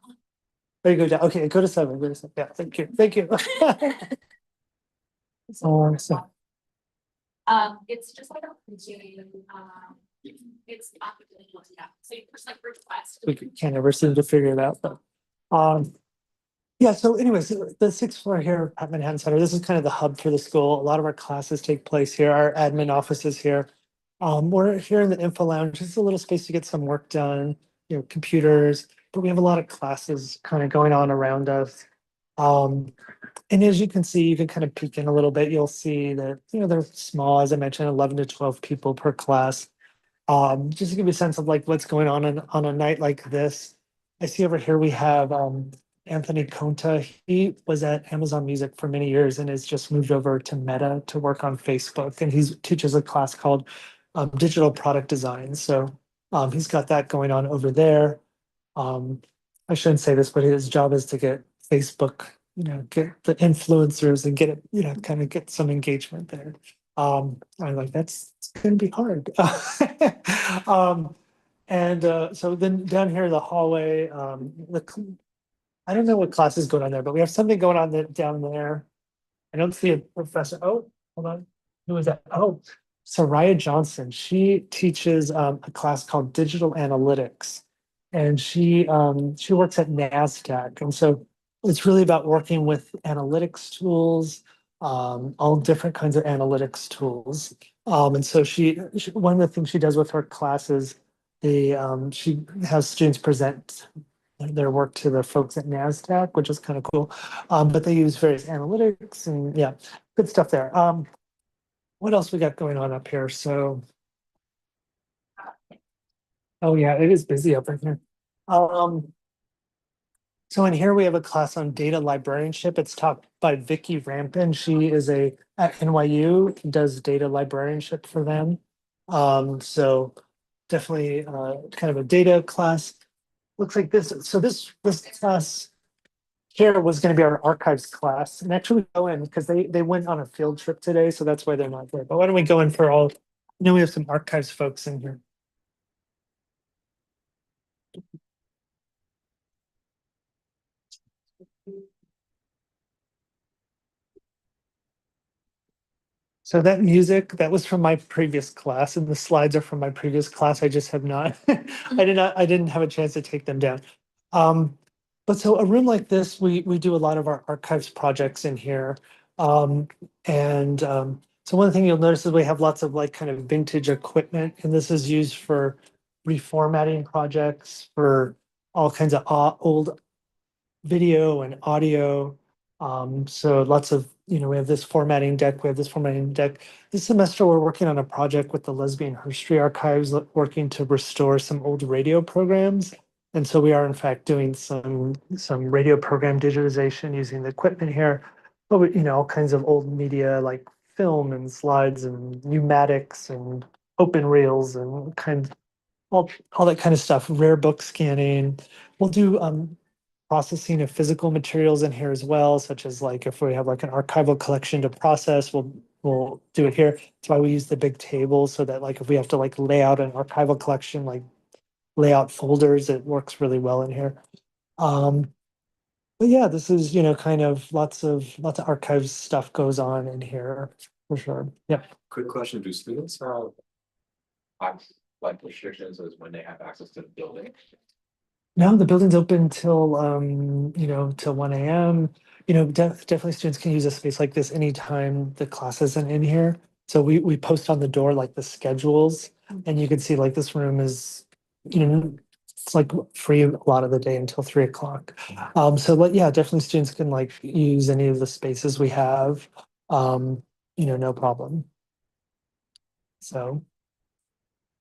There you go down. Okay, go to 7. Go to 7. Yeah, thank you. Thank you. So, It's just like a it's not really, yeah, so you push like request. we can't ever seem to figure it out, but yeah, so anyways, the 6th floor here at Manhattan Center, this is kind of the hub for the school. A lot of our classes take place here. Our admin office is here. We're here in the info lounge. It's a little space to get some work done, computers, but we have a lot of classes kind of going on around us. And as you can see, you can kind of peek in a little bit. You'll see that, they're small, as I mentioned, 11 to 12 people per class. Just to give you a sense of like what's going on a night like this. I see over here we have Anthony Conta. He was at Amazon Music for many years and has just moved over to Meta to work on Facebook. And he teaches a class called Digital Product Design. So he's got that going on over there. I shouldn't say this, but his job is to get Facebook, get the influencers and get it, kind of get some engagement there. I'm like, it's gonna be hard. And so then down here, the hallway, I don't know what class is going on there, but we have something going on down there. I don't see a professor. Oh, hold on. who was that? Oh, Soraya Johnson. She teaches a class called Digital Analytics, and she works at NASDAQ, and so it's really about working with analytics tools, all different kinds of analytics tools. And so one of the things she does with her classes, she has students present their work to the folks at NASDAQ, which is kind of cool. But they use various analytics and yeah, good stuff there. What else we got going on up here? So, oh yeah, it is busy up in here. So in here we have a class on data librarianship. It's taught by Vicky Rampin. She is at NYU, does data librarianship for them. So definitely kind of a data class. Looks like this. So this class here was going to be our archives class, and actually we go in because they went on a field trip today, so that's why they're not there. But why don't we go in for all? We have some archives folks in here. So that music, that was from my previous class, and the slides are from my previous class. I just have not, I didn't have a chance to take them down. But so a room like this, we do a lot of our archives projects in here. Um, and so one thing you'll notice is we have lots of like kind of vintage equipment, and this is used for reformatting projects, for all kinds of old video and audio. So lots of, we have this formatting deck, we have this formatting deck. This semester, we're working on a project with the Lesbian History Archives, working to restore some old radio programs. And so we are in fact doing some radio program digitization using the equipment here. But all kinds of old media like film and slides and pneumatics and open reels and all that kind of stuff, rare book scanning. We'll do processing of physical materials in here as well, such as like if we have like an archival collection to process, we'll do it here. That's why we use the big table so that like if we have to like lay out an archival collection, like lay out folders, it works really well in here. But yeah, this is kind of lots of archives stuff goes on in here for sure. Yeah. Quick question, do students have like restrictions as when they have access to the building? No, the building's open till till 1 a.m. Definitely students can use a space like this anytime the class isn't in here. So we post on the door like the schedules, and you can see like this room is, it's like free a lot of the day until 3 o'clock. So yeah, definitely students can like use any of the spaces we have. No problem. So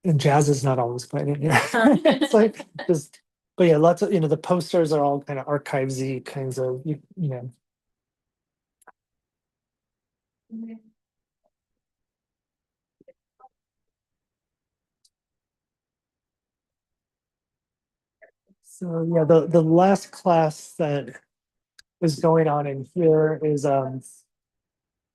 and jazz is not always playing in here. It's like just, but yeah, lots of the posters are all kind of archivesy kinds of So yeah, the last class that is going on in here is a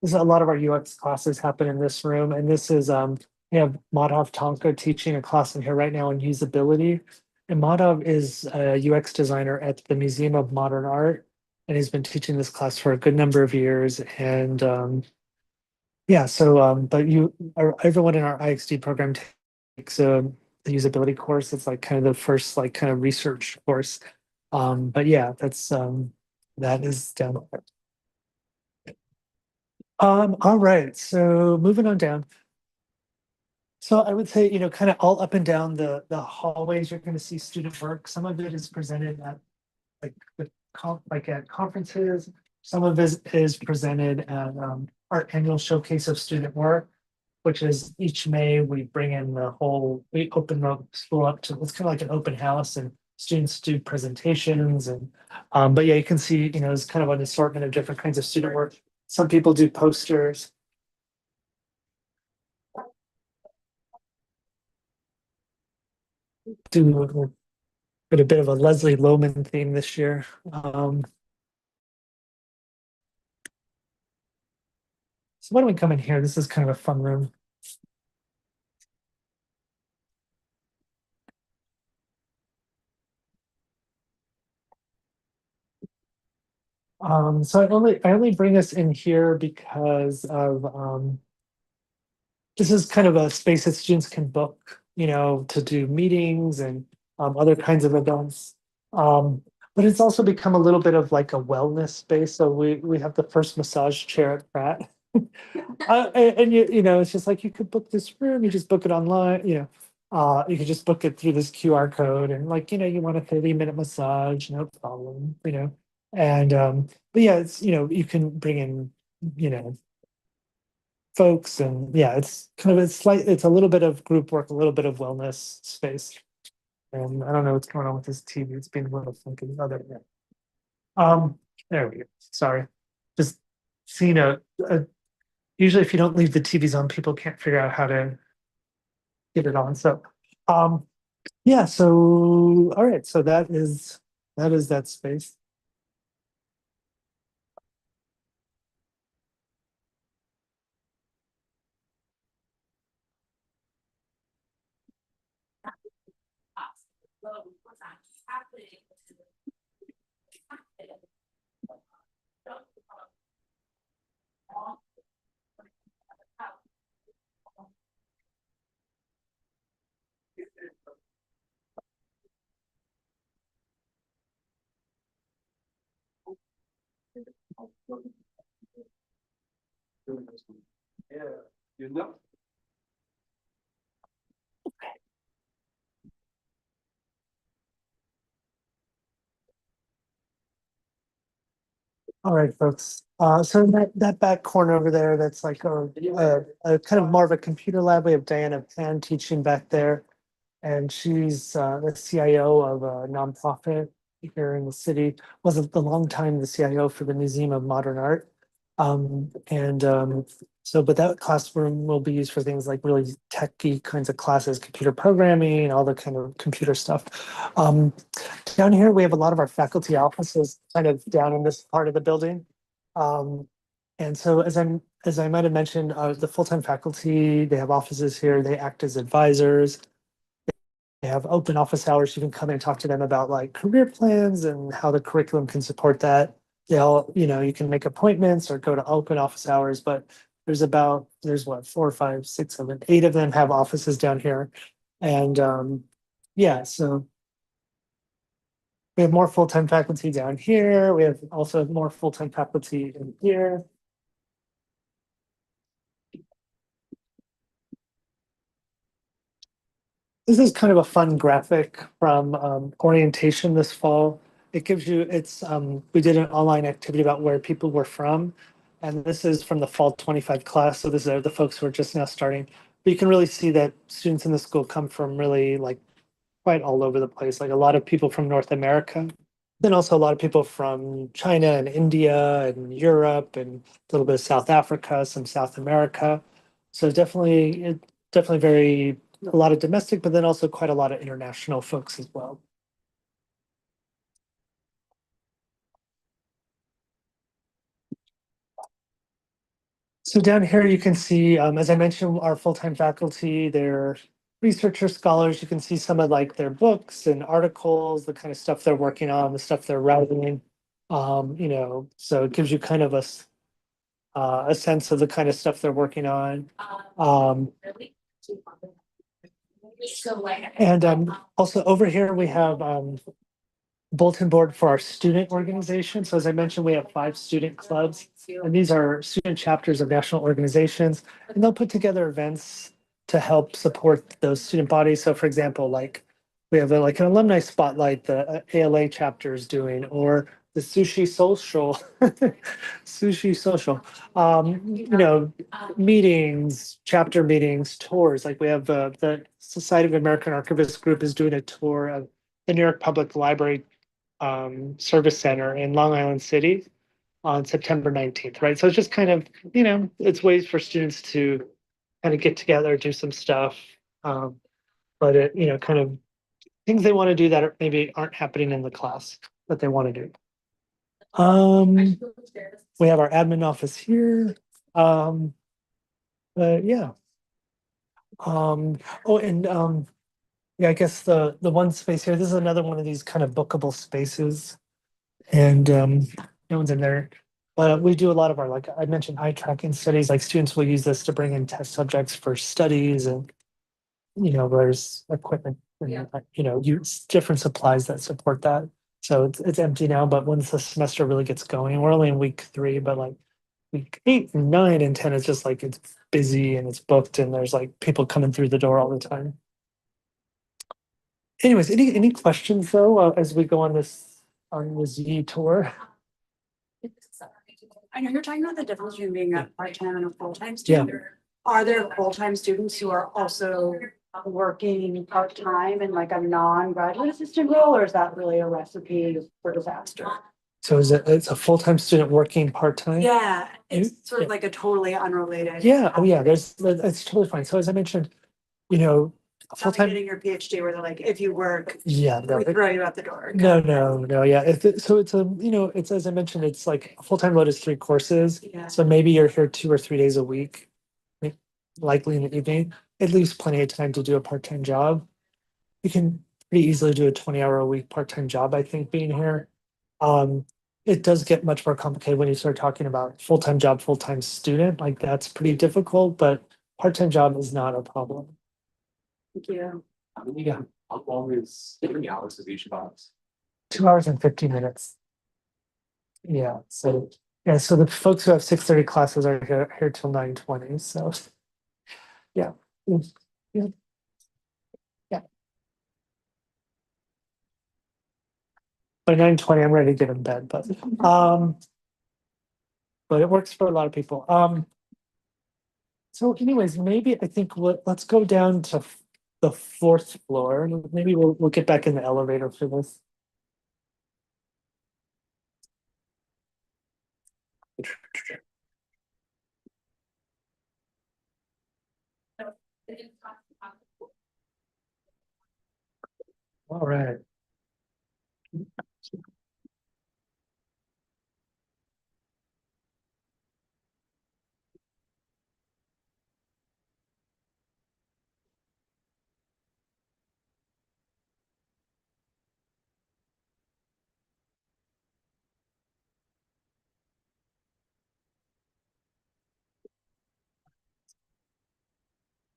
lot of our UX classes happen in this room, and this is we have Madhav Tonka teaching a class in here right now on usability. And Madhav is a UX designer at the Museum of Modern Art, and he's been teaching this class for a good number of years. And yeah, so but everyone in our IXD program takes the usability course. It's like kind of the first like kind of research course. But yeah, that is down there. All right, so moving on down. So I would say, kind of all up and down the hallways, you're going to see student work. Some of it is presented at like like at conferences. Some of it is presented at our annual showcase of student work, which is each May we bring in we open the school up to, it's kind of like an open house, and students do presentations and but yeah, you can see, it's kind of an assortment of different kinds of student work. Some people do posters. Do a bit of a Leslie Lohman theme this year. So why don't we come in here? This is kind of a fun room. So I only bring us in here because of this is kind of a space that students can book, to do meetings and other kinds of events. But it's also become a little bit of like a wellness space. So we have the first massage chair at Pratt. And it's just like you could book this room, you just book it online, you could just book it through this QR code and like, you want a 30-minute massage, no problem. And but yeah, it's you can bring in, you know, folks and yeah, it's a little bit of group work, a little bit of wellness space. And I don't know what's going on with this TV. It's being a little funky. Oh, there we go. There we go. Sorry. Just seeing a usually if you don't leave the TVs on, people can't figure out how to get it on. So yeah, so all right, so that is that space. Yeah, you know. All right, folks. So that back corner over there, that's like a kind of more of a computer lab. We have Diana Pan teaching back there, and she's the CIO of a nonprofit here in the city. Was a long time the CIO for the Museum of Modern Art. And so, but that classroom will be used for things like really techy kinds of classes, computer programming, all the kind of computer stuff. Down here, we have a lot of our faculty offices kind of down in this part of the building. Um, and so as I might have mentioned, the full-time faculty, they have offices here, they act as advisors. They have open office hours. You can come in and talk to them about like career plans and how the curriculum can support that. You can make appointments or go to open office hours, but there's what, 4, 5, 6, 7, 8 of them have offices down here. And yeah, so we have more full-time faculty down here. We have also more full-time faculty in here. This is kind of a fun graphic from orientation this fall. We did an online activity about where people were from. And this is from the fall 25 class. So these are the folks who are just now starting. But you can really see that students in the school come from really like quite all over the place, like a lot of people from North America. Then also a lot of people from China and India and Europe and a little bit of South Africa, some South America. So definitely very a lot of domestic, but then also quite a lot of international folks as well. So down here you can see, as I mentioned, our full-time faculty, they're researchers, scholars. You can see some of like their books and articles, the kind of stuff they're working on, the stuff they're writing. So it gives you kind of a sense of the kind of stuff they're working on. And also over here we have bulletin board for our student organization. So as I mentioned, we have 5 student clubs, and these are student chapters of national organizations, and they'll put together events to help support those student bodies. So for example, like we have like an alumni spotlight the ALA chapter is doing, or the sushi social, sushi social, meetings, chapter meetings, tours. Like we have the Society of American Archivists group is doing a tour of the New York Public Library Service Center in Long Island City on September 19th, right? So it's just kind of, it's ways for students to kind of get together, do some stuff. But kind of things they want to do that maybe aren't happening in the class that they want to do. We have our admin office here. But yeah. Oh, and yeah, I guess the one space here, this is another one of these kind of bookable spaces. And no one's in there. But we do a lot of our, like I mentioned, eye tracking studies, like students will use this to bring in test subjects for studies and, there's equipment, and, use different supplies that support that. So it's empty now, but once the semester really gets going, we're only in week 3, but like week 8 and 9 and 10, it's just like it's busy and it's booked and there's like people coming through the door all the time. Anyways, any questions though, as we go on this Z tour? I know you're talking about the difference between being a part-time and a full-time Yeah. student. Are there full-time students who are also working part-time in like a non-graduate assistant role, or is that really a recipe for disaster? So it's a full-time student working part-time? Yeah, it's You- sort of like a totally unrelated. Yeah, oh yeah, it's totally fine. So as I mentioned, Not like full-time, getting your PhD where they're like, if you work, yeah, no, we throw you out the door. no, yeah. So it's it's, as I mentioned, it's like a full-time load is 3 courses. Yeah. So maybe you're here 2 or 3 days a week, likely in the evening. It leaves plenty of time to do a part-time job. You can pretty easily do a 20-hour a week part-time job, I think, being here. It does get much more complicated when you start talking about full-time job, full-time student, like that's pretty difficult, but part-time job is not a problem. Thank you. Yeah, How long is, how many hours is each class? 2 hours and 15 minutes. Yeah, so the folks who have 6:30 classes are here till 9:20, so. Yeah. Yeah. Yeah. By 9:20, I'm ready to get in bed, but it works for a lot of people. So anyways, maybe I think let's go down to the 4th floor. Maybe we'll get back in the elevator for this. All right.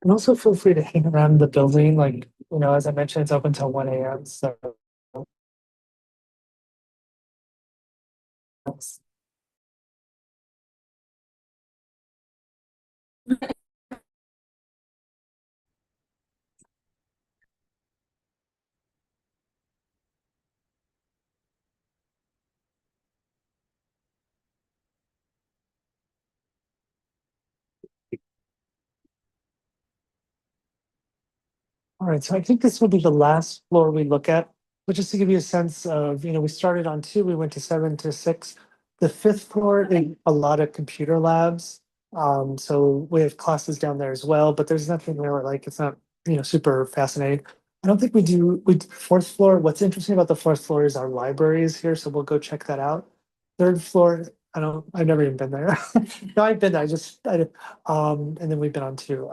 And also feel free to hang around the building, like, as I mentioned, it's open till 1 a.m. So all right, so I think this will be the last floor we look at, but just to give you a sense of, we started on 2, we went to 7 to 6. The 5th floor is a lot of computer labs. So we have classes down there as well, but there's nothing there like it's not, super fascinating. I don't think we do 4th floor. What's interesting about the 4th floor is our library is here, so we'll go check that out. 3rd floor, I've never even been there. No, I've been there, and then we've been on 2.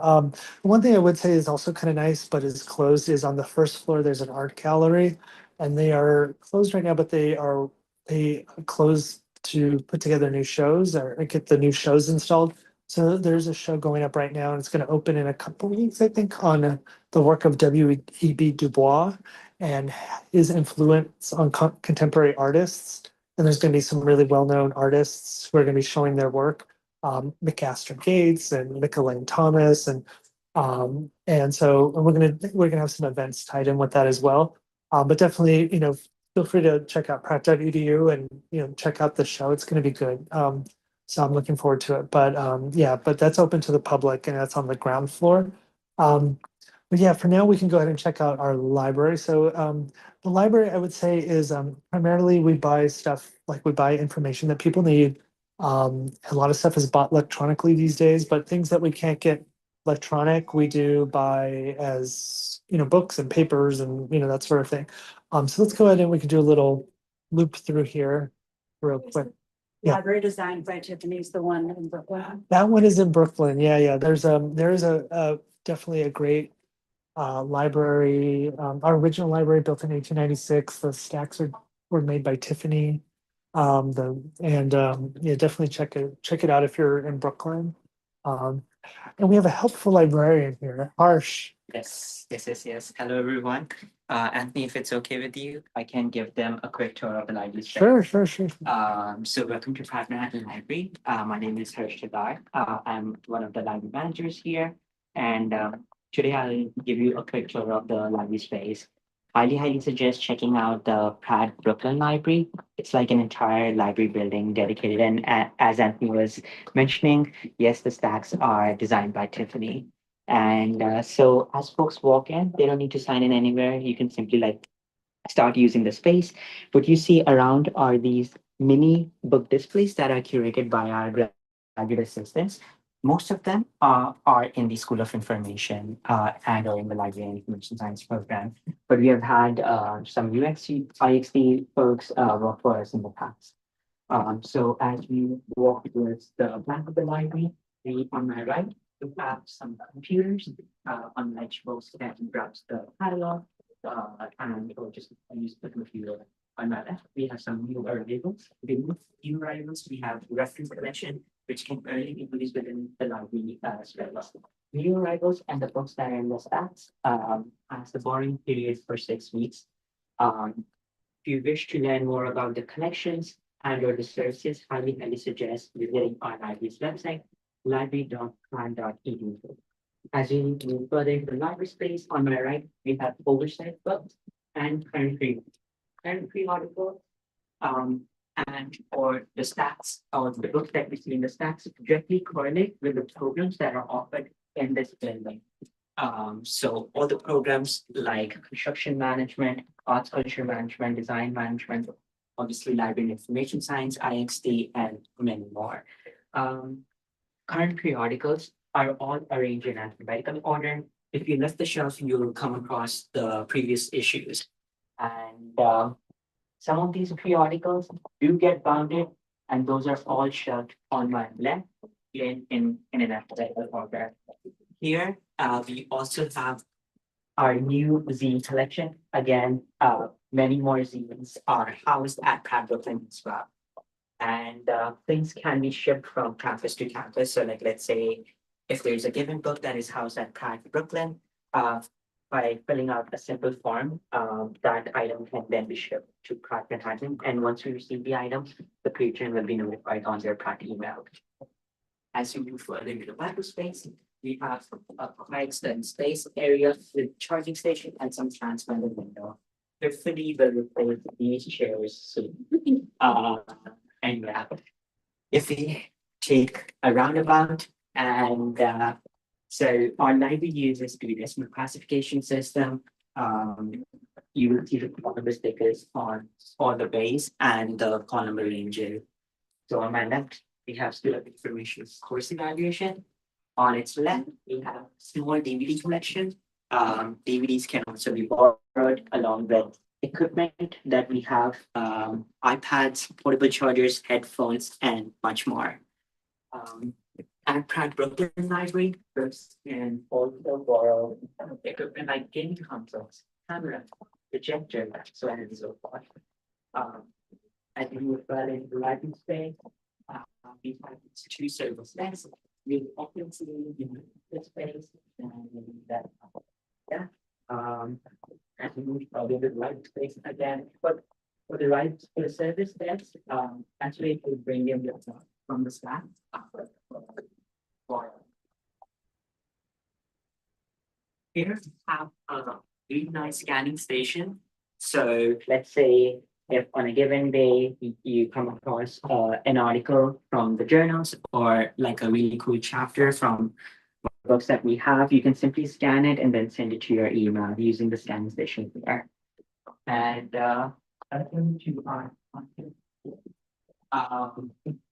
One thing I would say is also kind of nice, but is closed, is on the 1st floor, there's an art gallery. And they are closed right now, but they close to put together new shows or get the new shows installed. So there's a show going up right now, and it's going to open in a couple weeks, I think, on the work of W.E.B. Du Bois and his influence on contemporary artists. And there's going to be some really well-known artists who are going to be showing their work. McAster Gates and Michelangelo Thomas, and so we're gonna have some events tied in with that as well. But definitely, feel free to check out pratt.edu and check out the show. It's going to be good. So I'm looking forward to it. But yeah, but that's open to the public and that's on the ground floor. But yeah, for now we can go ahead and check out our library. So the library, I would say, is primarily we buy stuff, like we buy information that people need. A lot of stuff is bought electronically these days, but things that we can't get electronic, we do buy as, books and papers and, that sort of thing. So let's go ahead and we can do a little loop through here real quick. Yeah. Library designed by Tiffany's the one in Brooklyn. That one is in Brooklyn. Yeah. There's a definitely a great library. Our original library built in 1896. The stacks were made by Tiffany. Yeah, definitely check it out if you're in Brooklyn. Um, and we have a helpful librarian here, Harsh. Yes. Hello, everyone. Anthony, if it's okay with you, I can give them a quick tour of the library. Sure. So welcome to Pratt Manhattan Library. My name is Harsh Chadar. I'm one of the library managers here. And today I'll give you a quick tour of the library space. Highly suggest checking out the Pratt Brooklyn Library. It's like an entire library building dedicated. And as Anthony was mentioning, yes, the stacks are designed by Tiffany. And so as folks walk in, they don't need to sign in anywhere. You can simply like start using the space. What you see around are these mini book displays that are curated by our graduate assistants. Most of them are in the School of Information and or in the Library and Information Science program. But we have had some UX, IXD folks work for us in the past. So as we walk towards the back of the library, on my right, we have some computers on which folks can browse the catalog and or just use the computer. On my left, we have some new arrivals. New arrivals, we have reference collection, which can only be used within the library space. New arrivals and the books that are in the stats as the borrowing period for 6 weeks. If you wish to learn more about the collections and or the services, highly suggest visiting our library's website, library.plan.edu. As we move further into the library space, on my right, we have oversight books and current free articles. And or the stats or the books that we see in the stats directly correlate with the programs that are offered in this building. So all the programs like construction management, arts culture management, design management, obviously library and information science, IXD, and many more. Current periodicals are all arranged in alphabetical order. If you lift the shelf, you will come across the previous issues. And some of these periodicals do get bounded, and those are all shelved on my left in an alphabetical order. Here, we also have our new zine collection. Again, many more zines are housed at Pratt Brooklyn as well. And things can be shipped from campus to campus. So, like, let's say if there's a given book that is housed at Pratt Brooklyn, by filling out a simple form, that item can then be shipped to Pratt Manhattan. And once we receive the item, the patron will be notified on their Pratt email. As we move further into the library space, we have a quite extended space area with charging station and some transparent window. Hopefully, we'll replace these chairs soon. And yeah, if we take a roundabout and so our library uses the decimal classification system. You will see the column number stickers on all the bays and the column number ranges. So on my left, we have student information course evaluation. On its left, we have small DVD collection. DVDs can also be borrowed along with equipment that we have, iPads, portable chargers, headphones, and much more. At Pratt Brooklyn Library, folks can also borrow equipment like gaming consoles, camera, projector, so on and so forth. As we move further into the library space, we have these two service desks. We often see in this space and that, yeah. As we move further into the library space again, but for the right for the service desk, actually it will bring in the from the staff. Here we have a really nice scanning station. So let's say if on a given day you come across an article from the journals or like a really cool chapter from books that we have, you can simply scan it and then send it to your email using the scanning station there. And welcome to our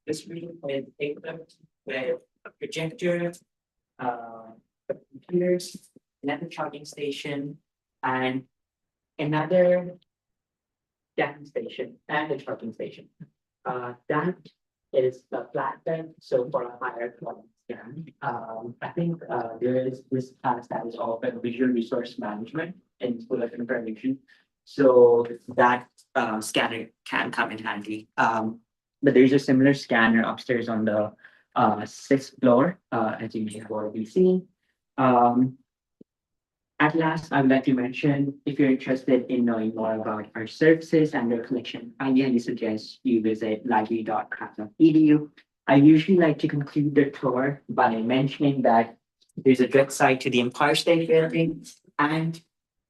this room is equipped with a projector, computers, another charging station, and another scanning station and a charging station. That is the flatbed, so for a higher quality scan. I think there is this class that is offered visual resource management in School of Information. So that scanner can come in handy. But there's a similar scanner upstairs on the sixth floor, as you may have already seen. At last, I would like to mention, if you're interested in knowing more about our services and their collection, I highly suggest you visit library.craft.edu. I usually like to conclude the tour by mentioning that there's a direct side to the Empire State Building, and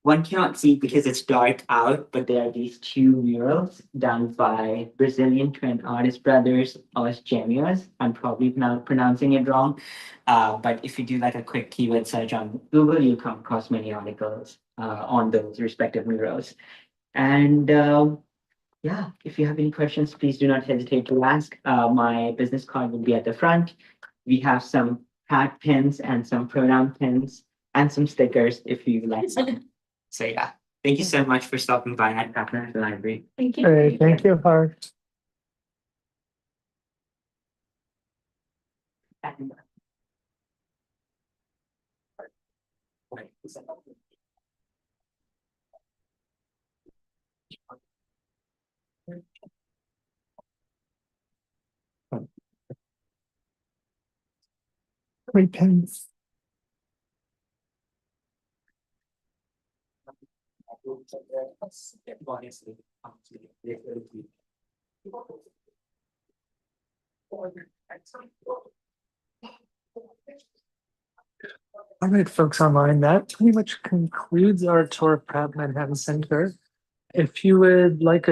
one cannot see because it's dark out, but there are these two murals done by Brazilian twin artist brothers, Os Gêmeos. I'm probably not pronouncing it wrong. But if you do like a quick keyword search on Google, you'll come across many articles on those respective murals. And yeah, if you have any questions, please do not hesitate to ask. My business card will be at the front. We have some hat pins and some pronoun pins and some stickers if you like some. So yeah, thank you so much for stopping by at Craft Library. Thank you. Great, thank you, Hart. Great pens. All right, folks online, that pretty much concludes our tour of Pratt Manhattan Center. If you would like a